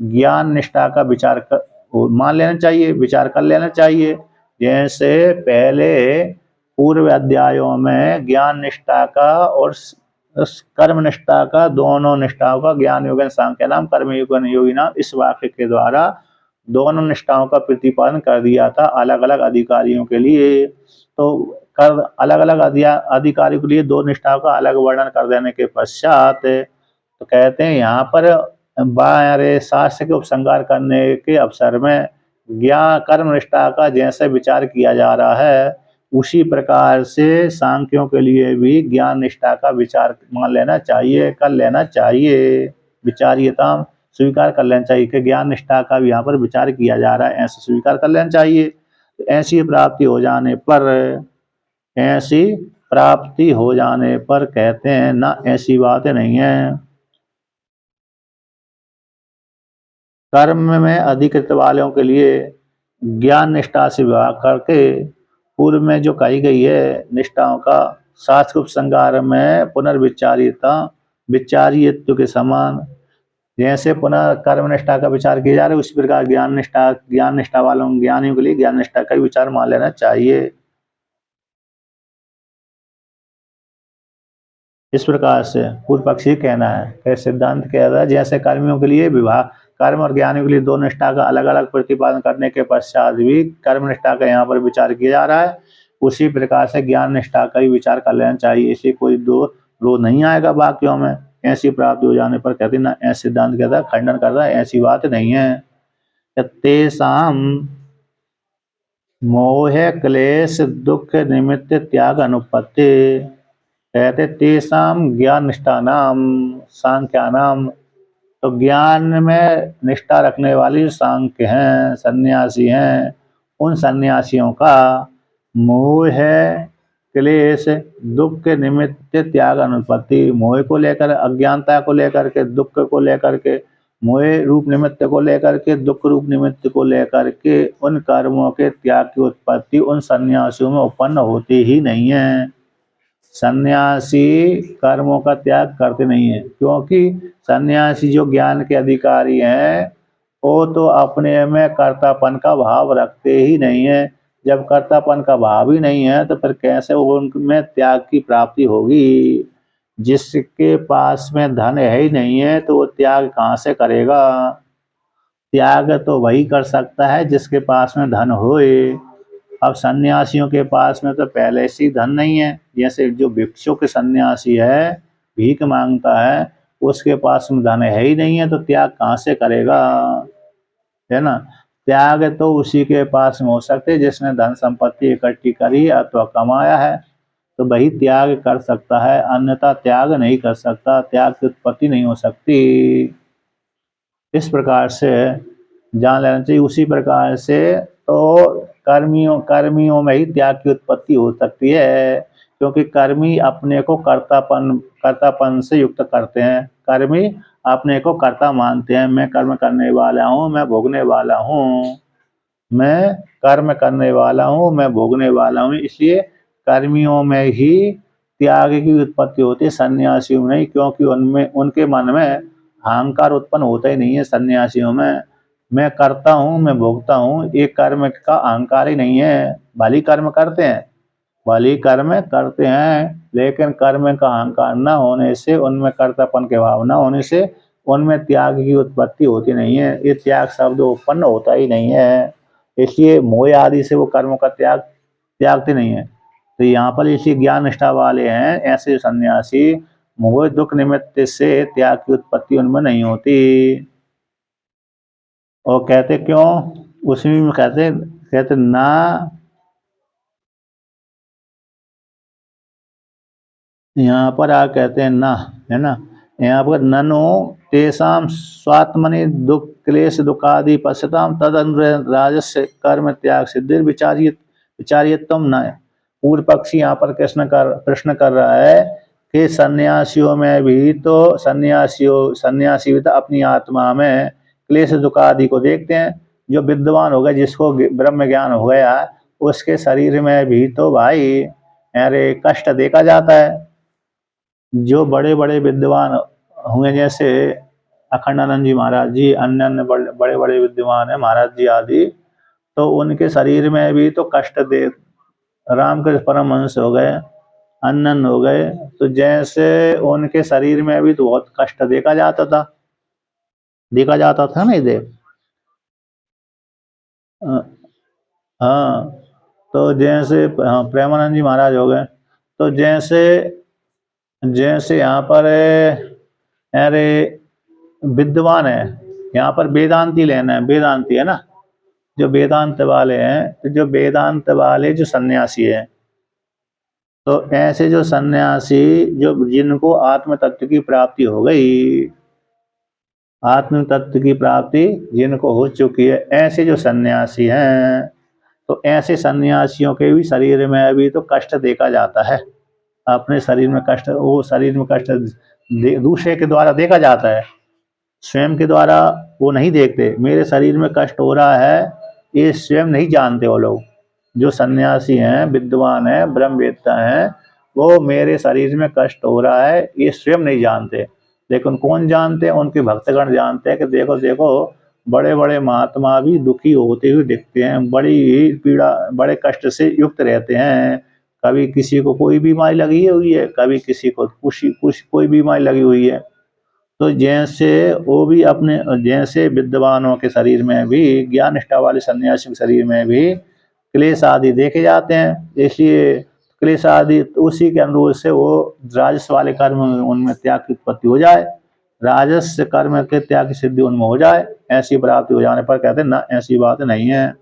[SPEAKER 1] ज्ञान निष्ठा का विचार मान लेना चाहिए, विचार कर लेना चाहिए। जैसे पहले पूर्व अध्यायों में ज्ञान निष्ठा का और कर्म निष्ठा का, दोनों निष्ठाओं का, ज्ञान योग सांख्य नाम, कर्म योग योगी नाम, इस वाक्य के द्वारा दोनों निष्ठाओं का प्रतिपादन कर दिया था अलग अलग अधिकारियों के लिए। तो कर अलग अलग अधिकारियों के लिए दो निष्ठाओं का अलग वर्णन कर देने के पश्चात, तो कहते हैं यहाँ पर बारे शास्त्र के उपसंहार करने के अवसर में ज्ञान कर्म निष्ठा का जैसे विचार किया जा रहा है उसी प्रकार से सांख्यों के लिए भी ज्ञान निष्ठा का विचार मान लेना चाहिए, कर लेना चाहिए। विचार्यता स्वीकार कर लेना चाहिए कि ज्ञान निष्ठा का भी यहाँ पर विचार किया जा रहा है, ऐसे स्वीकार कर लेना चाहिए। तो ऐसी प्राप्ति हो जाने पर, ऐसी प्राप्ति हो जाने पर कहते हैं ना, ऐसी बात नहीं है। कर्म में अधिकृत वालों के लिए ज्ञान निष्ठा से विवाह करके पूर्व में जो कही गई है निष्ठाओं का शास्त्र उपसंहार में पुनर्विचारिता, विचारित्व के समान, जैसे पुनः कर्म निष्ठा का विचार किया जा रहा है उसी प्रकार ज्ञान निष्ठा वालों ज्ञानियों के लिए ज्ञान निष्ठा का विचार मान लेना चाहिए। इस प्रकार से पूर्व पक्षी कहना है कि सिद्धांत कह रहा है जैसे कर्मियों के लिए विभाग, कर्म और ज्ञानियों के लिए दो निष्ठा का अलग अलग प्रतिपादन करने के पश्चात भी कर्म निष्ठा का यहाँ पर विचार किया जा रहा है, उसी प्रकार से ज्ञान निष्ठा का ही विचार कर लेना चाहिए। इसी कोई दो रो नहीं आएगा वाक्यों में। ऐसी प्राप्ति हो जाने पर कहते ना, ऐसे सिद्धांत कहता है, खंडन कर रहा है, ऐसी बात नहीं है। तेषाम मोह क्लेश दुख निमित्त त्याग अनुपत्ति, कहते तेषाम ज्ञान निष्ठा नाम सांख्या नाम, तो ज्ञान में निष्ठा रखने वाली सांख्य हैं, सन्यासी हैं, उन सन्यासियों का मोह है क्लेश दुख के निमित्त त्याग अनुपत्ति, मोह को लेकर, अज्ञानता को लेकर के, दुख को लेकर के, मोह रूप निमित्त को लेकर के, दुख रूप निमित्त को लेकर के उन कर्मों के त्याग की उत्पत्ति उन सन्यासियों में उत्पन्न होती ही नहीं है। सन्यासी कर्मों का त्याग करते नहीं है, क्योंकि सन्यासी जो ज्ञान के अधिकारी हैं वो तो अपने में कर्तापन का भाव रखते ही नहीं है। जब कर्तापन का भाव ही नहीं है तो फिर कैसे उनमें त्याग की प्राप्ति होगी। जिसके पास में धन है ही नहीं है तो वो त्याग कहाँ से करेगा। त्याग तो वही कर सकता है जिसके पास में धन होए। अब सन्यासियों के पास में तो पहले से ही धन नहीं है। जैसे जो भिक्षुक सन्यासी है, भीख मांगता है, उसके पास में धन है ही नहीं है तो त्याग कहाँ से करेगा, है ना। त्याग तो उसी के पास में हो सकते जिसने धन संपत्ति इकट्ठी करी अथवा कमाया है, तो वही त्याग कर सकता है, अन्यथा त्याग नहीं कर सकता, त्याग की उत्पत्ति नहीं हो सकती। इस प्रकार से जान लेना चाहिए। उसी प्रकार से तो कर्मियों में ही त्याग की उत्पत्ति हो सकती है, क्योंकि कर्मी अपने को कर्तापन से युक्त करते हैं। कर्मी अपने को कर्ता मानते हैं, मैं कर्म करने वाला हूँ, मैं भोगने वाला हूँ। मैं कर्म करने वाला हूँ, मैं भोगने वाला हूँ, इसलिए कर्मियों में ही त्याग की उत्पत्ति होती है, सन्यासियों में नहीं, क्योंकि उनमें उनके मन में अहंकार उत्पन्न होता ही नहीं है। सन्यासियों में मैं करता हूँ, मैं भोगता हूँ, ये कर्म का अहंकार ही नहीं है। भली कर्म करते हैं, भली कर्म करते हैं, लेकिन कर्म का अहंकार न होने से, उनमें कर्तापन के भाव न होने से उनमें त्याग की उत्पत्ति होती नहीं है। ये त्याग शब्द उत्पन्न होता ही नहीं है, इसलिए मोह आदि से वो कर्मों का त्यागते नहीं है। तो यहाँ पर इसी ज्ञान निष्ठा वाले हैं ऐसे सन्यासी, मोह दुख निमित्त से त्याग की उत्पत्ति उनमें नहीं होती। और कहते क्यों, उसमें में कहते कहते ना, यहाँ पर आ कहते हैं ना, है ना, यहाँ पर ननो तेषाम स्वात्मनि दुख क्लेश दुखादि पश्यताम तद राजस्य कर्म त्याग सिद्धि विचार्यतम न। पूर्व पक्षी यहाँ पर प्रश्न कर रहा है कि सन्यासियों में भी तो सन्यासी भी तो अपनी आत्मा में क्लेश दुख आदि को देखते हैं। जो विद्वान हो गया, जिसको ब्रह्म ज्ञान हो गया, उसके शरीर में भी तो भाई अरे कष्ट देखा जाता है। जो बड़े बड़े विद्वान हुए, जैसे अखंडानंद जी महाराज जी, अन्य अन्य बड़े बड़े विद्वान है महाराज जी आदि, तो उनके शरीर में भी तो कष्ट दे, रामकृष्ण परमहंस हो गए, अन्य हो गए, तो जैसे उनके शरीर में भी तो बहुत कष्ट देखा जाता था ना इधर। हाँ, तो जैसे हाँ, प्रेमानंद जी महाराज हो गए, तो जैसे जैसे यहाँ पर अरे विद्वान है, यहाँ पर वेदांती लेना है, वेदांती है ना, जो वेदांत वाले हैं, तो जो वेदांत वाले जो सन्यासी हैं, तो ऐसे जो सन्यासी जो जिनको आत्म तत्व की प्राप्ति हो गई, आत्म तत्व की प्राप्ति जिनको हो चुकी है, ऐसे जो सन्यासी हैं, तो ऐसे सन्यासियों के भी शरीर में अभी तो कष्ट देखा जाता है। अपने शरीर में कष्ट, वो शरीर में कष्ट दूसरे के द्वारा देखा जाता है, स्वयं के द्वारा वो नहीं देखते। मेरे शरीर में कष्ट हो रहा है, ये स्वयं नहीं जानते वो लोग। जो सन्यासी हैं, विद्वान हैं, ब्रह्मवेत्ता हैं, वो मेरे शरीर में कष्ट हो रहा है ये स्वयं नहीं जानते। लेकिन कौन जानते हैं, उनके भक्तगण जानते हैं कि देखो देखो, बड़े बड़े महात्मा भी दुखी होते हुए दिखते हैं, बड़ी पीड़ा, बड़े कष्ट से युक्त रहते हैं। कभी किसी को कोई बीमारी लगी हुई है, कभी किसी को कुछ कोई बीमारी लगी हुई है। तो जैसे वो भी अपने, जैसे विद्वानों के शरीर में भी, ज्ञान निष्ठा वाले सन्यासी के शरीर में भी क्लेश आदि देखे जाते हैं, इसलिए क्लेश आदि उसी के अनुरूप से वो राजस्व वाले कर्म उनमें त्याग की उत्पत्ति हो जाए, राजस्व कर्म के त्याग की सिद्धि उनमें हो जाए, ऐसी प्राप्ति हो जाने पर कहते हैं ना, ऐसी बात नहीं है।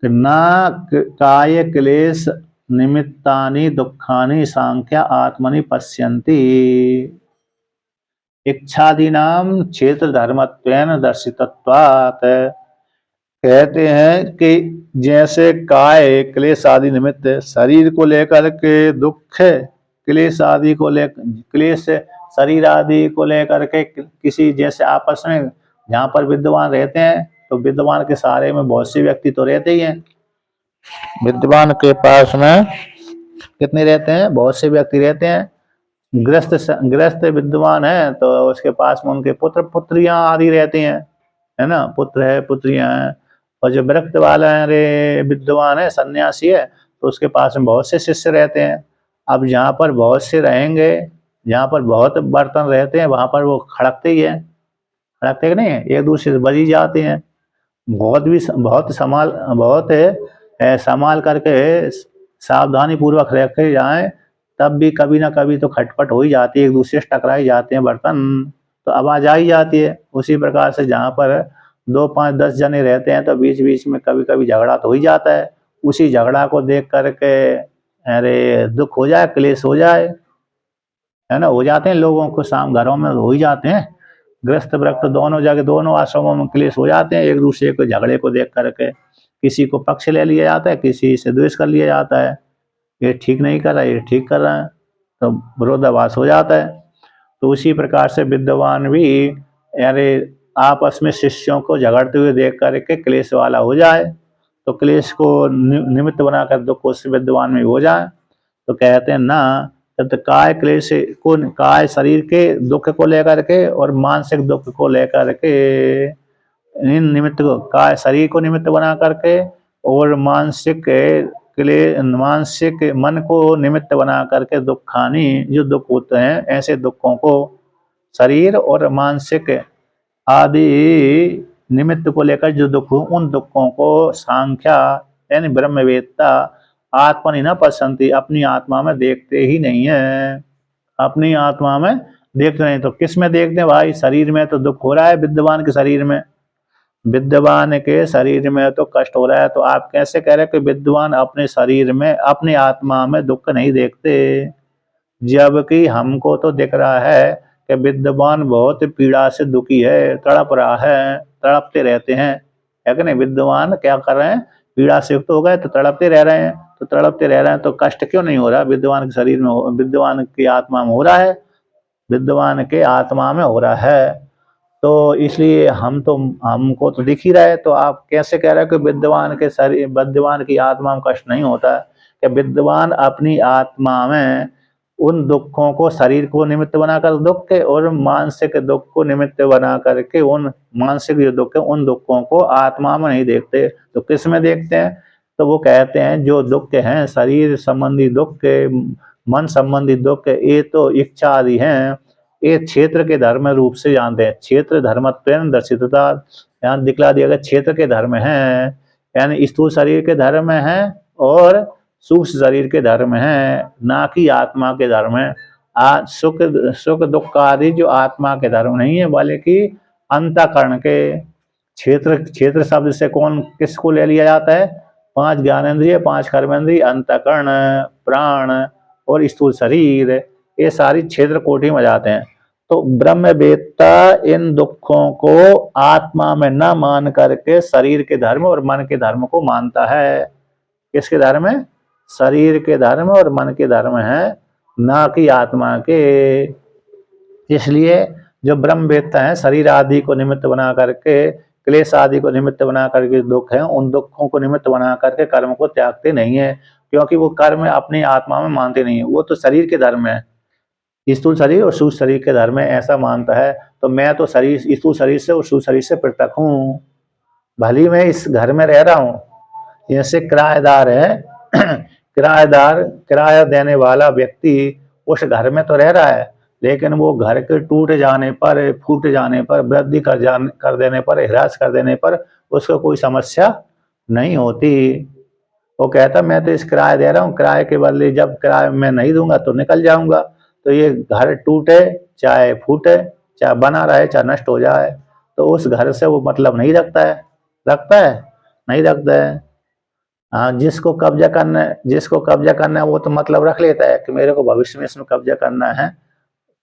[SPEAKER 1] न काय क्लेश निमित्तानि दुखानि सांख्या आत्मनि पश्यन्ति इच्छादीनाम क्षेत्र धर्मत्वेन दर्शितत्वात्। कहते हैं कि जैसे काय क्लेश आदि निमित्त शरीर को लेकर के दुख, क्लेश आदि को लेकर, क्लेश शरीर आदि को लेकर के किसी, जैसे आपस में जहाँ पर विद्वान रहते हैं, तो विद्वान के सहारे में बहुत से व्यक्ति तो रहते ही हैं। विद्वान के पास में कितने रहते हैं, बहुत से व्यक्ति रहते हैं। गृहस्थ विद्वान है तो उसके पास में उनके पुत्र पुत्रियां आदि रहते हैं, है ना, पुत्र है, पुत्रियां हैं। और जो विरक्त वाला है, रे विद्वान है, सन्यासी है, तो उसके पास में बहुत से शिष्य रहते हैं। अब जहाँ पर बहुत से रहेंगे, जहाँ पर बहुत बर्तन रहते हैं, वहाँ पर वो खड़कते ही है, खड़कते कि नहीं है, एक दूसरे से बजी जाते हैं। बहुत संभाल करके सावधानी पूर्वक रखे जाएं, तब भी कभी ना कभी तो खटपट हो ही जाती है, एक दूसरे से टकराई जाते हैं बर्तन, तो आवाज आ ही जाती है। उसी प्रकार से जहाँ पर 2 5 10 जने रहते हैं, तो बीच बीच में कभी कभी झगड़ा तो हो ही जाता है। उसी झगड़ा को देख करके अरे दुख हो जाए, क्लेश हो जाए, है ना, हो जाते हैं लोगों को, शाम घरों में हो ही जाते हैं। ग्रस्त व्रक्त दोनों जगह, दोनों आश्रमों में क्लेश हो जाते हैं, एक दूसरे को झगड़े को देख करके किसी को पक्ष ले लिया जाता है, किसी से द्वेष कर लिया जाता है, ये ठीक नहीं कर रहा है, ये ठीक कर रहा है, तो विरोधाभास हो जाता है। तो उसी प्रकार से विद्वान भी अरे आपस में शिष्यों को झगड़ते हुए देख करके क्लेश वाला हो जाए, तो क्लेश को निमित्त बनाकर दुख उससे विद्वान में हो जाए, तो कहते हैं ना, तो काय क्लेश को, काय शरीर के दुख को लेकर के और मानसिक दुख को लेकर के, इन निमित्त को, काय शरीर को निमित्त बना करके और मानसिक मन को निमित्त बना करके दुखानी जो दुख होते हैं, ऐसे दुखों को, शरीर और मानसिक आदि निमित्त को लेकर जो दुख हो, उन दुखों को सांख्या यानी ब्रह्मवेत्ता आत्मा न पसंती, अपनी आत्मा में देखते ही नहीं है। अपनी आत्मा में देखते नहीं, तो किस में देखते हैं भाई? शरीर में तो दुख हो रहा है, विद्वान के शरीर में, विद्वान के शरीर में तो कष्ट हो रहा है, तो आप कैसे कह रहे हैं कि विद्वान अपने शरीर में, अपनी आत्मा में दुख नहीं देखते? जबकि हमको तो दिख रहा है कि विद्वान बहुत पीड़ा से दुखी है, तड़प रहा है, तड़पते रहते हैं, है कि नहीं? विद्वान क्या कर रहे हैं? पीड़ा से युक्त हो गए तो तड़पते रह रहे हैं, तो तड़पते रह रहे हैं, तो कष्ट क्यों नहीं हो रहा? विद्वान के शरीर में, विद्वान की आत्मा में हो रहा है, विद्वान के आत्मा में हो रहा है। तो इसलिए हमको तो दिख ही रहा है, तो आप कैसे कह रहे हो कि विद्वान के शरीर, विद्वान की आत्मा में कष्ट नहीं होता? कि विद्वान अपनी आत्मा में उन दुखों को, शरीर को निमित्त बनाकर दुख के और मानसिक दुख को निमित्त बना करके, उन मानसिक जो दुख है उन दुखों को आत्मा में नहीं देखते, तो किस में देखते हैं? तो वो कहते हैं जो दुख हैं, शरीर संबंधी दुख के, मन संबंधी दुख, ये तो इच्छा आदि हैं, ये क्षेत्र के धर्म रूप से जानते हैं। क्षेत्र धर्मत्वेन दर्शितता, यहाँ दिखला दिया गया क्षेत्र के धर्म हैं, यानी स्थूल शरीर के धर्म हैं और सूक्ष्म शरीर के धर्म हैं, ना कि आत्मा के धर्म है। सुख सुख दुख आदि जो आत्मा के धर्म नहीं है, बल्कि अंतःकरण के। क्षेत्र, क्षेत्र शब्द से कौन, किसको ले लिया जाता है? 5 ज्ञानेंद्रिय, 5 कर्मेंद्रिय, अंतःकरण, प्राण और स्थूल शरीर, ये सारी क्षेत्र कोटि में जाते हैं। तो ब्रह्मवेत्ता इन दुखों को आत्मा में न मान करके शरीर के धर्म और मन के धर्म को मानता है। किसके धर्म है? शरीर के धर्म और मन के धर्म है, ना कि आत्मा के। इसलिए जो ब्रह्मवेत्ता है, शरीर आदि को निमित्त बना करके, क्लेश आदि को निमित्त बना करके दुख है, उन दुखों को निमित्त बना करके कर्म को त्यागते नहीं है, क्योंकि वो कर्म अपनी आत्मा में मानते नहीं है, वो तो शरीर के धर्म है, स्थूल शरीर और सूक्ष्म शरीर के धर्म है, ऐसा मानता है। तो मैं तो शरीर, स्थूल शरीर से और सूक्ष्म शरीर से पृथक हूँ, भली मैं इस घर में रह रहा हूँ, जैसे किराएदार है किराएदार, किराया देने वाला व्यक्ति उस घर में तो रह रहा है, लेकिन वो घर के टूट जाने पर, फूट जाने पर, वृद्धि कर देने पर, ह्रास कर देने पर उसको कोई समस्या नहीं होती। वो कहता मैं तो इस किराया दे रहा हूँ, किराए के बदले जब किराया मैं नहीं दूंगा तो निकल जाऊंगा, तो ये घर टूटे चाहे फूटे, चाहे बना रहे चाहे नष्ट हो जाए, तो उस घर से वो मतलब नहीं रखता है। रखता है? नहीं रखता है। हाँ, जिसको कब्जा करना है वो तो मतलब रख लेता है कि मेरे को भविष्य में इसमें कब्जा करना है,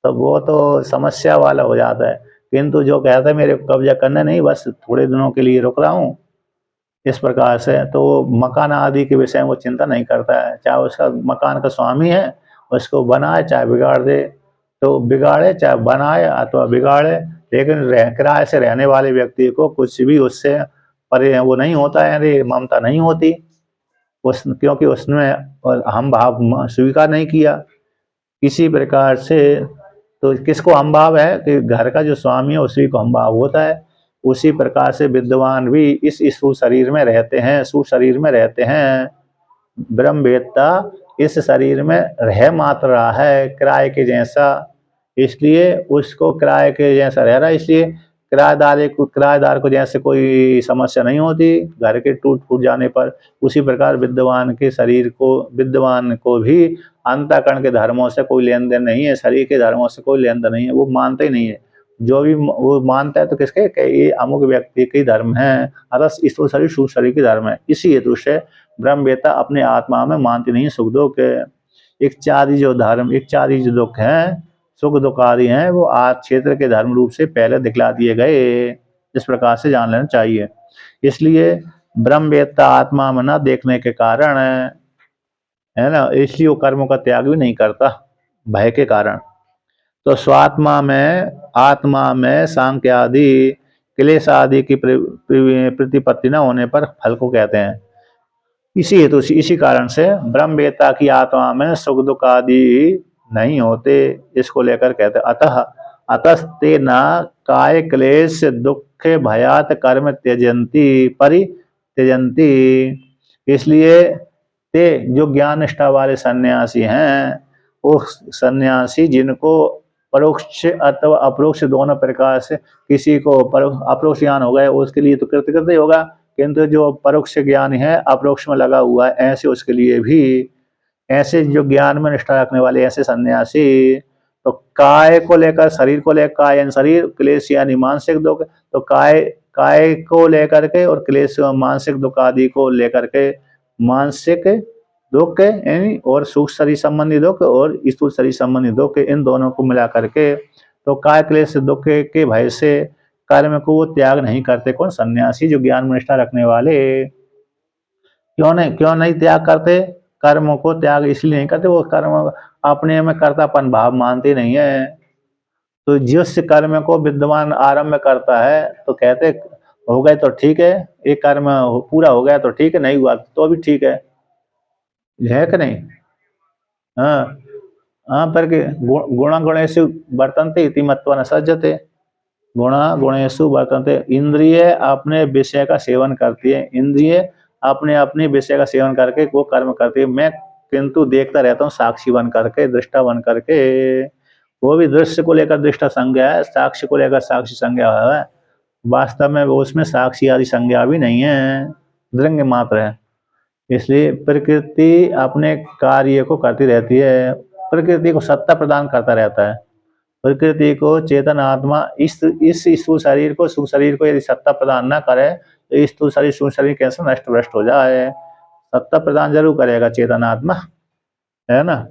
[SPEAKER 1] तो वो तो समस्या वाला हो जाता है। किंतु जो कहता है मेरे को कब्जा करना नहीं, बस थोड़े दिनों के लिए रुक रहा हूँ, इस प्रकार से, तो मकान आदि के विषय में वो चिंता नहीं करता है। चाहे उसका मकान का स्वामी है, उसको बनाए चाहे बिगाड़ दे, तो बिगाड़े चाहे बनाए अथवा बिगाड़े, लेकिन किराए से रहने वाले व्यक्ति को कुछ भी उससे परे वो नहीं होता है, यानी ममता नहीं होती क्योंकि उसने हम भाव स्वीकार नहीं किया किसी प्रकार से। तो किसको हम भाव है? कि घर का जो स्वामी है उसी को हम भाव होता है। उसी प्रकार से विद्वान भी इस स्थूल शरीर में रहते हैं, सूक्ष्म शरीर में रहते हैं। ब्रह्मवेत्ता इस शरीर में रह मात्र रहा है किराए के जैसा, इसलिए उसको किराए के जैसा रह रहा है, इसलिए किराएदार को जैसे कोई समस्या नहीं होती घर के टूट फूट जाने पर, उसी प्रकार विद्वान को भी अंतःकरण के धर्मों से कोई लेन देन नहीं है, शरीर के धर्मों से कोई लेन देन नहीं है, वो मानते ही नहीं है। जो भी वो मानता है तो किसके, ये अमुक व्यक्ति के धर्म है, अतः स्थूल शरीर सूक्ष्म शरीर के धर्म है। इसी हेतु से ब्रह्मवेत्ता अपने आत्मा में मानती नहीं सुख दुख। इच्छादि जो दुख हैं, सुख दुख आदि हैं, वो आज क्षेत्र के धर्म रूप से पहले दिखला दिए गए, इस प्रकार से जान लेना चाहिए। इसलिए ब्रह्मवेत्ता आत्मा में न देखने के कारण है ना, इसलिए वो कर्मों का त्याग भी नहीं करता भय के कारण। तो स्वात्मा में, आत्मा में सांख्य आदि क्लेश आदि की प्रतिपत्ति न होने पर फल को कहते हैं। इसी हेतु इसी कारण से ब्रह्मवेत्ता की आत्मा में सुख दुख आदि नहीं होते, इसको लेकर कहते हैं अतः अतस्ते न काय क्लेश दुख भयात कर्म त्यजंती परित्यजंती। इसलिए ते जो ज्ञान निष्ठा वाले सन्यासी हैं, वो सन्यासी जिनको परोक्ष अथवा अप्रोक्ष दोनों प्रकार से, किसी को अप्रोक्ष ज्ञान हो गए उसके लिए तो कृतकृत्य होगा, किंतु जो परोक्ष ज्ञान है अप्रोक्ष में लगा हुआ है, ऐसे उसके लिए भी, ऐसे जो ज्ञान में निष्ठा रखने वाले ऐसे सन्यासी, तो काय को लेकर, शरीर को लेकर, काय यानी शरीर, क्लेश यानी मानसिक दुख, तो काय काय को लेकर के और क्लेश मानसिक दुख आदि को लेकर के, मानसिक दुख यानी और सूक्ष्म शरीर संबंधी दुख और स्थूल शरीर संबंधी दुख, इन दोनों को मिला करके, तो काय क्लेश दुख के भय से कर्म को वो त्याग नहीं करते। कौन? सन्यासी, जो ज्ञान में निष्ठा रखने वाले। क्यों नहीं त्याग करते? कर्मों को त्याग इसलिए नहीं करते, वो कर्म अपने में कर्तापन भाव मानते नहीं है। तो जिस कर्म को विद्वान आरंभ करता है तो कहते हो गए तो ठीक है, एक कर्म पूरा हो गया तो ठीक है, नहीं हुआ तो भी ठीक है कि नहीं? हाँ हाँ, पर गुण गुणेषु वर्तन्ते इति मत्वा न सज्जते। गुणा गुणेषु वर्तन्ते, इंद्रिय अपने विषय का सेवन करती है, इंद्रिय अपने अपने विषय का सेवन करके वो कर्म करती है। मैं किंतु देखता रहता हूँ साक्षी बन करके, दृष्टा बन करके। वो भी दृश्य को लेकर दृष्टा संज्ञा है, साक्ष्य को लेकर साक्षी संज्ञा है, वास्तव में वो उसमें साक्षी आदि संज्ञा भी नहीं है, दृंग मात्र है। इसलिए प्रकृति अपने कार्य को करती रहती है, प्रकृति को सत्ता प्रदान करता रहता है। प्रकृति को चेतन आत्मा इस स्थूल शरीर को, सूक्ष्म शरीर को यदि सत्ता प्रदान न करे तो स्थूल शरीर सूक्ष्म शरीर कैसे नष्ट भ्रष्ट हो जाए। सत्ता प्रदान जरूर करेगा चेतन आत्मा, है ना,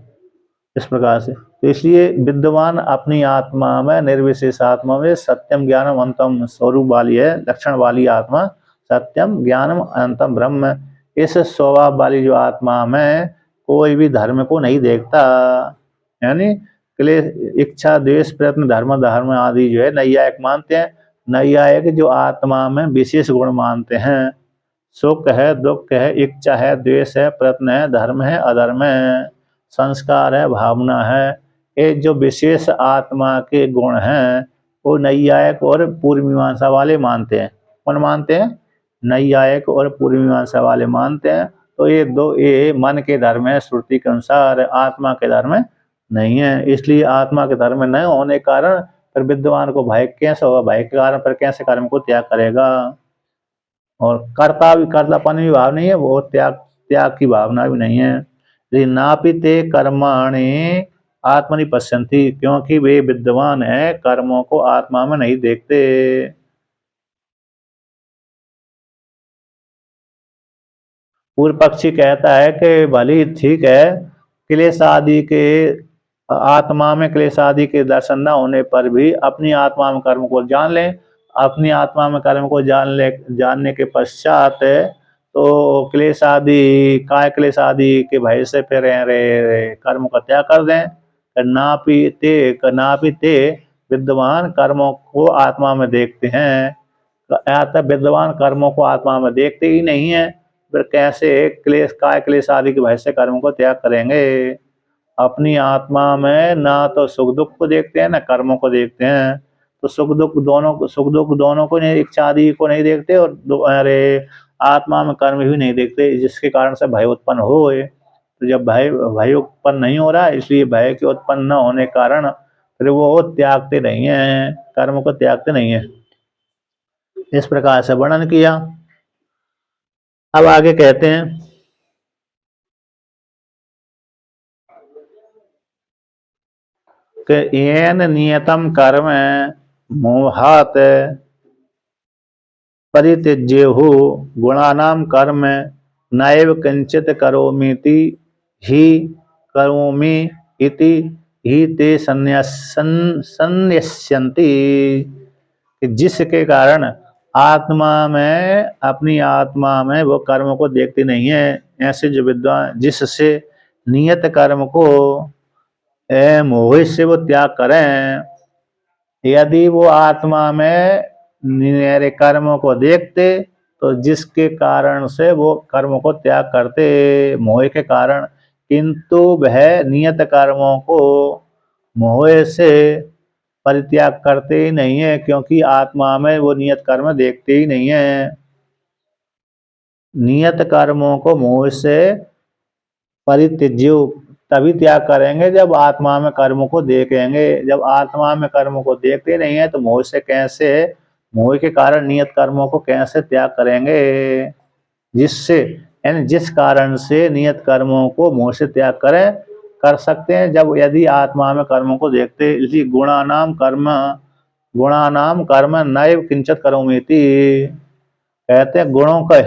[SPEAKER 1] इस प्रकार से। तो इसलिए विद्वान अपनी आत्मा में, निर्विशेष आत्मा में सत्यम ज्ञानम अनंतम स्वरूप वाली है, लक्षण वाली आत्मा सत्यम ज्ञानम अनंतम ब्रह्म। इस स्वभाव वाली जो आत्मा में कोई भी धर्म को नहीं देखता, यानी क्लेश इच्छा द्वेष प्रयत्न धर्म धर्म आदि जो है नैयायिक मानते हैं। नैयायिक जो आत्मा में विशेष गुण मानते हैं, सुख है, दुख है, इच्छा है, द्वेष है, प्रयत्न है, धर्म है, अधर्म है, संस्कार है, भावना है, ये जो विशेष आत्मा के गुण हैं वो नैयायिक और पूर्व मीमांसा वाले मानते हैं। कौन मानते हैं? नैयायिक और पूर्व मीमांसा वाले मानते हैं। तो ये मन के धर्म है, श्रुति के अनुसार आत्मा के धर्म नहीं है। इसलिए आत्मा के धर्म न होने के कारण फिर विद्वान को भय कैसे होगा? भय के कारण पर कैसे कर्म को त्याग करेगा? और कर्तापन भी भाव नहीं है, वो त्याग की भावना भी नहीं है। नापिते कर्माणि आत्मनि पश्यन्ति, क्योंकि वे विद्वान है, कर्मों को आत्मा में नहीं देखते। पूर्व पक्षी कहता है कि भली ठीक है, क्लेश आदि के आत्मा में क्लेश आदि के दर्शन न होने पर भी अपनी आत्मा में कर्म को जान लें। अपनी आत्मा में कर्म को जानने के पश्चात तो क्लेश आदि, काय क्लेश आदि के भय से फिर कर्म का त्याग कर दें। नापीते विद्वान कर्मों को आत्मा में देखते हैं, विद्वान कर्मों को आत्मा में देखते ही नहीं है, फिर कैसे काय क्लेश आदि के भय से कर्म को त्याग करेंगे? अपनी आत्मा में ना तो सुख दुख को देखते हैं, ना कर्मों को देखते हैं। तो सुख दुख दोनों को नहीं, इच्छा आदि को नहीं देखते, और आत्मा में कर्म भी नहीं देखते, जिसके कारण से भय उत्पन्न हो। तो जब भय उत्पन्न नहीं हो रहा है, इसलिए भय के उत्पन्न न होने के कारण फिर वो त्यागते नहीं है, कर्म को त्यागते नहीं है। इस प्रकार से वर्णन किया। अब आगे कहते हैं कि येन नियतम कर्म मोहात परित्यज्येहु गुणानां कर्म नैव किंचित करोमीति ही करोमि इति ही ते संन्यस्यन्ति। जिसके कारण आत्मा में, अपनी आत्मा में वो कर्म को देखती नहीं है, ऐसे जो विद्वान जिससे नियत कर्म को मोह से वो त्याग करें, यदि वो आत्मा में मेरे कर्मों को देखते तो जिसके कारण से वो कर्मों को त्याग करते मोह के कारण, किंतु वह नियत कर्मों को मोह से परित्याग करते ही नहीं है, क्योंकि आत्मा में वो नियत कर्म देखते ही नहीं है। नियत कर्मों को मोह से परित्यज्य तभी त्याग करेंगे जब आत्मा में कर्म को देखेंगे। जब आत्मा में कर्म को देखते नहीं है तो मोह से कैसे, मोह के कारण नियत कर्मों को कैसे त्याग करेंगे। जिससे यानी जिस कारण से नियत कर्मों को मोह से त्याग करें कर सकते हैं, जब यदि आत्मा में कर्मों को देखते। इसी गुणानाम कर्म नैव किंचित करोमीति, कहते हैं गुणों का,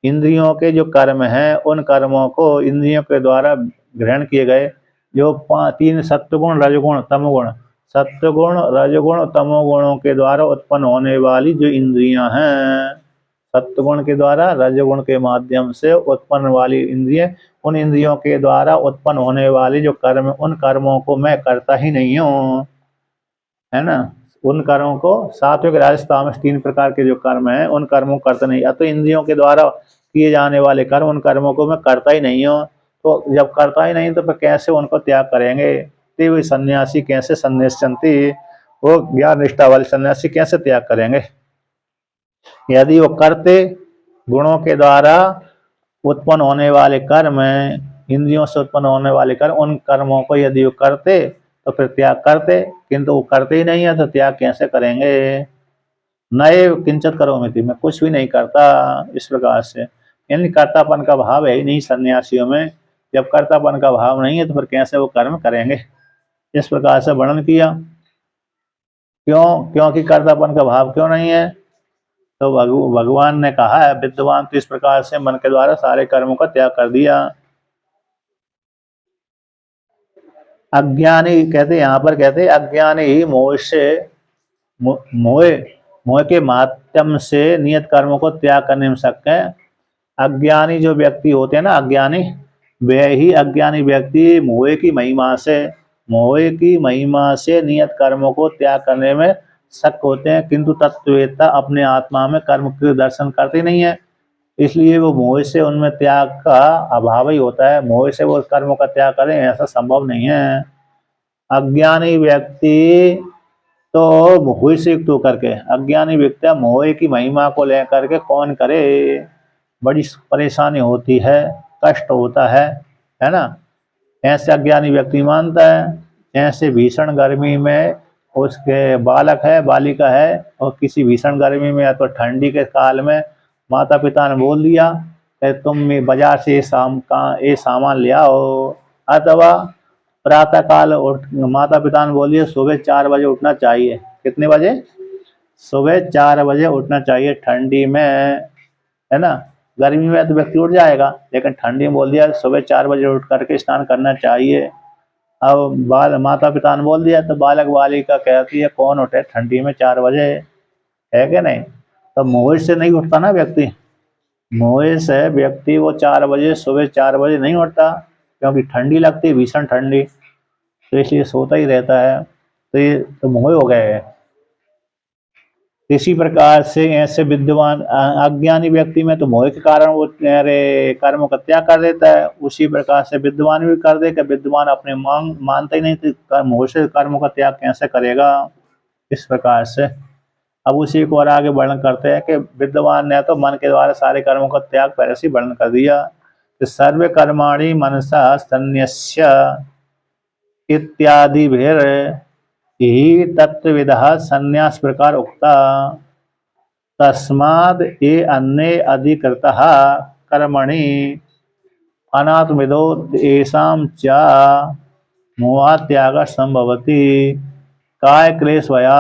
[SPEAKER 1] इंद्रियों के जो कर्म हैं उन कर्मों को इंद्रियों के द्वारा ग्रहण किए गए, जो तीन सत्वगुण रजगुण तमोगुण, सत्वगुण रजगुण तमोगुणों के द्वारा उत्पन्न होने वाली जो इंद्रियां हैं, सत्वगुण के द्वारा रजगुण के माध्यम से उत्पन्न वाली इंद्रिय, उन इंद्रियों के द्वारा उत्पन्न होने वाली जो कर्म, उन कर्मों को मैं करता ही नहीं हूँ, है ना। उन कर्मों को, सात्विक राजस तामस तीन प्रकार के जो कर्म हैं उन कर्मों को करता नहीं। तो इंद्रियों के द्वारा किए जाने वाले कर्म, उन कर्मों को मैं करता ही नहीं हूँ। तो जब करता ही नहीं तो फिर कैसे उनको त्याग करेंगे। ते वे सन्यासी कैसे सन्यासंती, वो ज्ञान निष्ठा वाले सन्यासी कैसे त्याग करेंगे। यदि वो करते, गुणों के द्वारा उत्पन्न होने वाले कर्म, इंद्रियों से उत्पन्न होने वाले कर्म, उन कर्मों को यदि वो करते तो फिर त्याग करते, किंतु वो करते ही नहीं है तो त्याग कैसे करेंगे। नए किंचित करोमीति, मैं कुछ भी नहीं करता, इस प्रकार से। यानी कर्तापन का भाव है ही नहीं सन्यासियों में। जब कर्तापन का भाव नहीं है तो फिर कैसे वो कर्म करेंगे। इस प्रकार से वर्णन किया। क्यों, क्योंकि कर्तापन का भाव क्यों नहीं है। तो भगवान ने कहा है विद्वान तो इस प्रकार से मन के द्वारा सारे कर्मों का त्याग कर दिया। अज्ञानी कहते, यहाँ पर कहते अज्ञानी ही मोह से, मोह मोह के माध्यम से नियत कर्मों को त्याग करने में सक्षम है। अज्ञानी जो व्यक्ति होते हैं ना, अज्ञानी, वे ही अज्ञानी व्यक्ति मोह की महिमा से, मोह की महिमा से नियत कर्मों को त्याग करने में शक होते हैं, किंतु तत्ववेत्ता अपने आत्मा में कर्म के दर्शन करते नहीं है, इसलिए वो मोह से उनमें त्याग का अभाव ही होता है। मोह से वो कर्मों का त्याग करें ऐसा संभव नहीं है। अज्ञानी व्यक्ति तो मोह से युक्त होकर के, अज्ञानी व्यक्ति मोह की महिमा को लेकर के कौन करे, बड़ी परेशानी होती है, कष्ट होता है ना। ऐसे अज्ञानी व्यक्ति मानता है। ऐसे भीषण गर्मी में उसके बालक है, बालिका है, और किसी भीषण गर्मी में या तो ठंडी के काल में माता पिता ने बोल दिया कि तुम बाजार से ये सामान ले आओ, अथवा प्रातः काल उठ, माता पिता ने बोल दिया सुबह 4 बजे उठना चाहिए। कितने बजे, सुबह 4 बजे उठना चाहिए ठंडी में, है ना। गर्मी में तो व्यक्ति उठ जाएगा, लेकिन ठंडी में बोल दिया सुबह 4 बजे उठ करके स्नान करना चाहिए। अब माता पिता ने बोल दिया तो बालक बालिका कहती है कौन उठे ठंडी में 4 बजे, है कि नहीं। तो मोह से नहीं उठता ना व्यक्ति, मोह से व्यक्ति वो 4 बजे, सुबह 4 बजे नहीं उठता, क्योंकि ठंडी लगती है, भीषण ठंडी, तो इसलिए सोता ही रहता है। तो ये तो मोह हो गए है। इसी प्रकार से ऐसे विद्वान अज्ञानी व्यक्ति में तो मोह के कारण वो कर्मों का त्याग कर देता है। उसी प्रकार से विद्वान भी कर दे कि विद्वान अपने मानते ही नहीं, तो मोह से कर्मों का त्याग कैसे करेगा। इस प्रकार से अब उसी को और आगे वर्णन करते हैं कि विद्वान ने तो मन के द्वारा सारे कर्मों का त्याग पहले से वर्णन कर दिया कि सर्व कर्माणि मनसा संन्यस्य इत्यादि भेर ही तत्वविदः संन्यास प्रकार उक्ता, तस्माद् ये अन्ये अधिकृतः कर्मणि अनात्मविदो येषां च मोहात्यागः संभवति काय क्लेश भया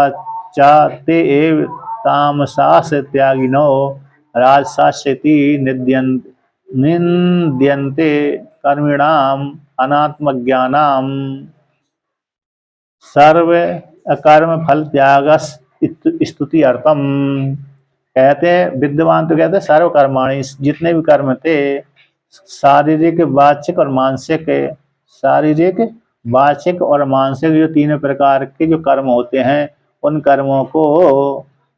[SPEAKER 1] च ते एव तामसास् त्यागिनो राजसास्यति निन्द्यन्ते कर्मिणाम् अनात्मज्ञानाम् सर्व कर्म फल त्याग स्तुति अर्थम। कहते हैं विद्वान तो कहते हैं सर्व कर्माणि, जितने भी कर्म थे, शारीरिक वाचिक और मानसिक, शारीरिक वाचिक और मानसिक जो तीनों प्रकार के जो कर्म होते हैं, उन कर्मों को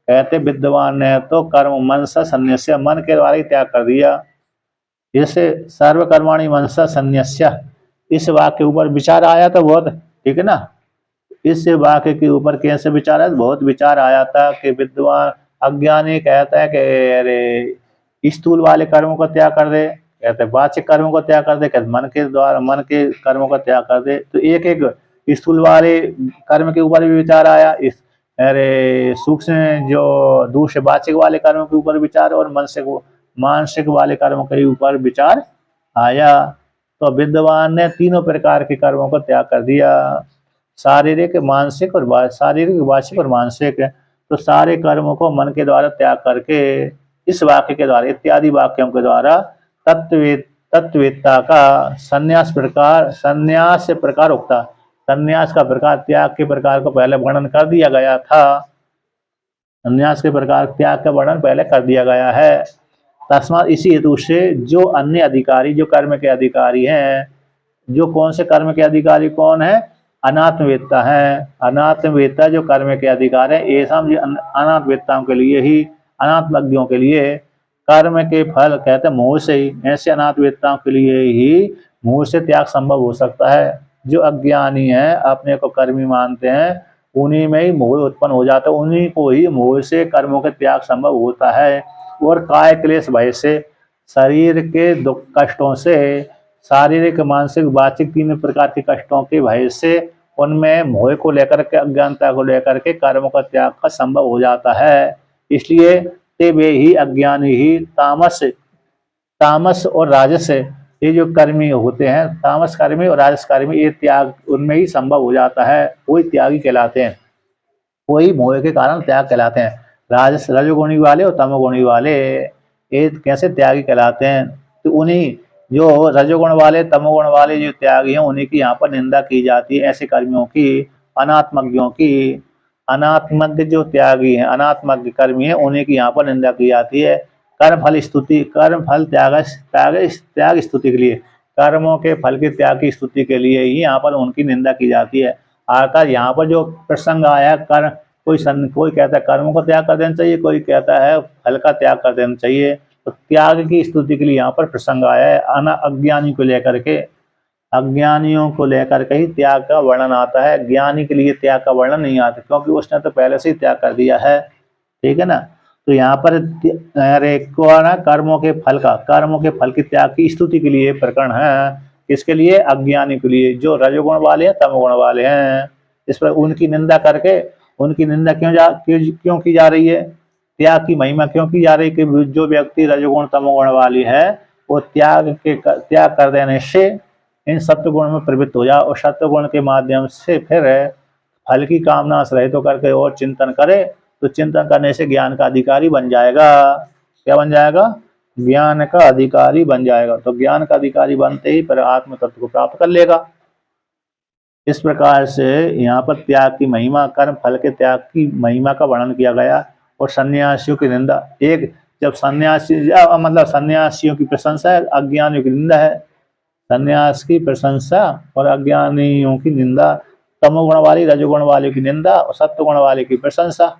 [SPEAKER 1] कहते विद्वान ने तो कर्म मनसा संन्यास्य, मन के द्वारा ही त्याग कर दिया। जैसे सर्वकर्माणि मनसा संन्यास्य, इस वाक्य के ऊपर विचार आया था बहुत, ठीक है ना। इस वाक्य के ऊपर कैसे विचार आया, बहुत विचार आया था कि विद्वान अज्ञानी कहता है कि अरे स्थूल वाले कर्मों को त्याग कर दे, कहते वाचिक कर्मों को त्याग कर दे, कहते मन के द्वारा मन के कर्मों को त्याग कर दे। तो एक एक स्थूल वाले कर्म के ऊपर भी विचार आया, इस अरे सूक्ष्म जो दूसरे वाचिक वाले कर्मों के ऊपर विचार, और मानसिक वाले कर्मों के ऊपर विचार आया। तो विद्वान ने तीनों प्रकार के कर्मों को त्याग कर दिया, शारीरिक वाचिक और मानसिक। तो सारे कर्मों को मन के द्वारा त्याग करके इस वाक्य के द्वारा, इत्यादि वाक्यों के द्वारा तत्ववेत्ता का संन्यास प्रकार उक्ता, संन्यास का प्रकार, त्याग के प्रकार को पहले वर्णन कर दिया गया था। संन्यास के प्रकार त्याग का वर्णन पहले कर दिया गया है। तस्मात, इसी हेतु से जो अन्य अधिकारी, जो कर्म के अधिकारी हैं, जो कौन से कर्म के अधिकारी कौन है, अनात्मवेत्ता है। अनात्मवेत्ता जो कर्म के अधिकार है, ऐसा अनात्मवेत्ताओं के लिए ही, अनात्मज्ञों के लिए कर्म के फल कहते हैं मोह से ही, ऐसे अनात्मवेत्ताओं के लिए ही मोह से त्याग संभव हो सकता है। जो अज्ञानी है, अपने को कर्मी मानते हैं, उन्हीं में ही मोह उत्पन्न हो जाता है, उन्हीं को ही मोह से कर्मों के त्याग संभव होता है। और काय क्लेश भय से, शरीर के दुख कष्टों से, शारीरिक मानसिक वाचिक तीन प्रकार के कष्टों के भय से, उनमें मोह को लेकर के, अज्ञानता को लेकर के कर्म का त्याग का संभव हो जाता है। इसलिए ते वे ही अज्ञानी ही तामस और राजस, ये जो कर्मी होते हैं, तामस कर्मी और राजस कर्मी, ये त्याग उनमें ही संभव हो जाता है, वही त्यागी कहलाते हैं, वही मोह के कारण त्याग कहलाते हैं। राजस रजोगुणी वाले और तमोगुणी वाले ये कैसे त्यागी कहलाते हैं, तो उन्हीं जो रजोगुण वाले तमोगुण वाले जो त्यागी हैं, उन्हीं की यहाँ पर निंदा की जाती है, ऐसे कर्मियों की, अनात्मज्ञों की। अनात्मज्ञ जो त्यागी हैं, अनात्मज्ञ कर्मी हैं, उन्हीं की यहाँ पर निंदा की जाती है। कर्म फल स्तुति, कर्म फल त्याग स्तुति के लिए, कर्मों के फल के त्याग की स्तुति के लिए ही यहाँ पर उनकी निंदा की जाती है। आकर यहाँ पर जो प्रसंग आया, कर्म, कोई कहता है कर्मों को त्याग कर देना चाहिए, कोई कहता है फल का त्याग कर देना चाहिए। तो त्याग की स्तुति के लिए यहाँ पर प्रसंग आया है। अज्ञानी को लेकर के, अज्ञानियों को लेकर के ही त्याग का वर्णन आता है, ज्ञानी के लिए त्याग का वर्णन नहीं आता, क्योंकि उसने तो पहले से ही त्याग कर दिया है, ठीक है ना। तो यहाँ पर कर्मों के फल के त्याग की स्तुति के लिए प्रकरण है। इसके लिए अज्ञानी के लिए, जो रजोगुण वाले हैं, तमोगुण वाले हैं, इस पर उनकी निंदा करके, उनकी निंदा क्यों की जा रही है, त्याग की महिमा क्यों की जा रही है कि जो व्यक्ति रजोगुण तमोगुण वाली है, वो त्याग कर देने से इन सत्व गुण में प्रवृत्त हो जाए, और सत्व गुण के माध्यम से फिर फल की कामना से रहित होकर के और चिंतन करे, तो चिंतन करने से ज्ञान का अधिकारी बन जाएगा। क्या बन जाएगा, ज्ञान का अधिकारी बन जाएगा। तो ज्ञान का अधिकारी बनते ही फिर आत्म तत्व को प्राप्त कर लेगा। इस प्रकार से यहाँ पर त्याग की महिमा, कर्म फल के त्याग की महिमा का वर्णन किया गया, और सन्यासियों की निंदा। एक जब सन्यासी, मतलब सन्यासियों की प्रशंसा है, अज्ञानियों की निंदा है। सन्यास की प्रशंसा और अज्ञानियों की निंदा, तमोगुण वाली रजोगुण वाले की निंदा और सत्वगुण वाले की प्रशंसा।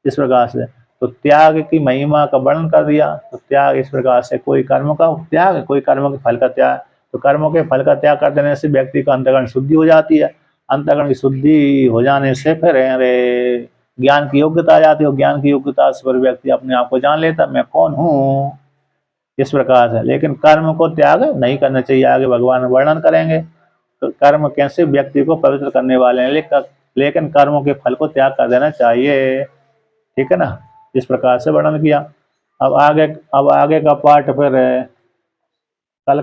[SPEAKER 1] इस प्रकार से तो त्याग की महिमा का वर्णन कर दिया। तो त्याग इस प्रकार से, कोई कर्म का त्याग, कोई कर्म के फल का त्याग। तो कर्मों के फल का त्याग कर देने से व्यक्ति का अंतःकरण शुद्धि हो जाती है। अंतःकरण की शुद्धि हो जाने से फिर ज्ञान की योग्यता आ जाती है। ज्ञान की योग्यता से फिर व्यक्ति अपने आप को जान लेता, मैं कौन हूँ, इस प्रकार से। लेकिन कर्म को त्याग नहीं करना चाहिए, आगे भगवान वर्णन करेंगे। तो कर्म कैसे व्यक्ति को पवित्र करने वाले हैं, लेकिन कर्मों के फल को त्याग कर देना चाहिए, ठीक है ना। इस प्रकार से वर्णन किया। अब आगे का पाठ फिर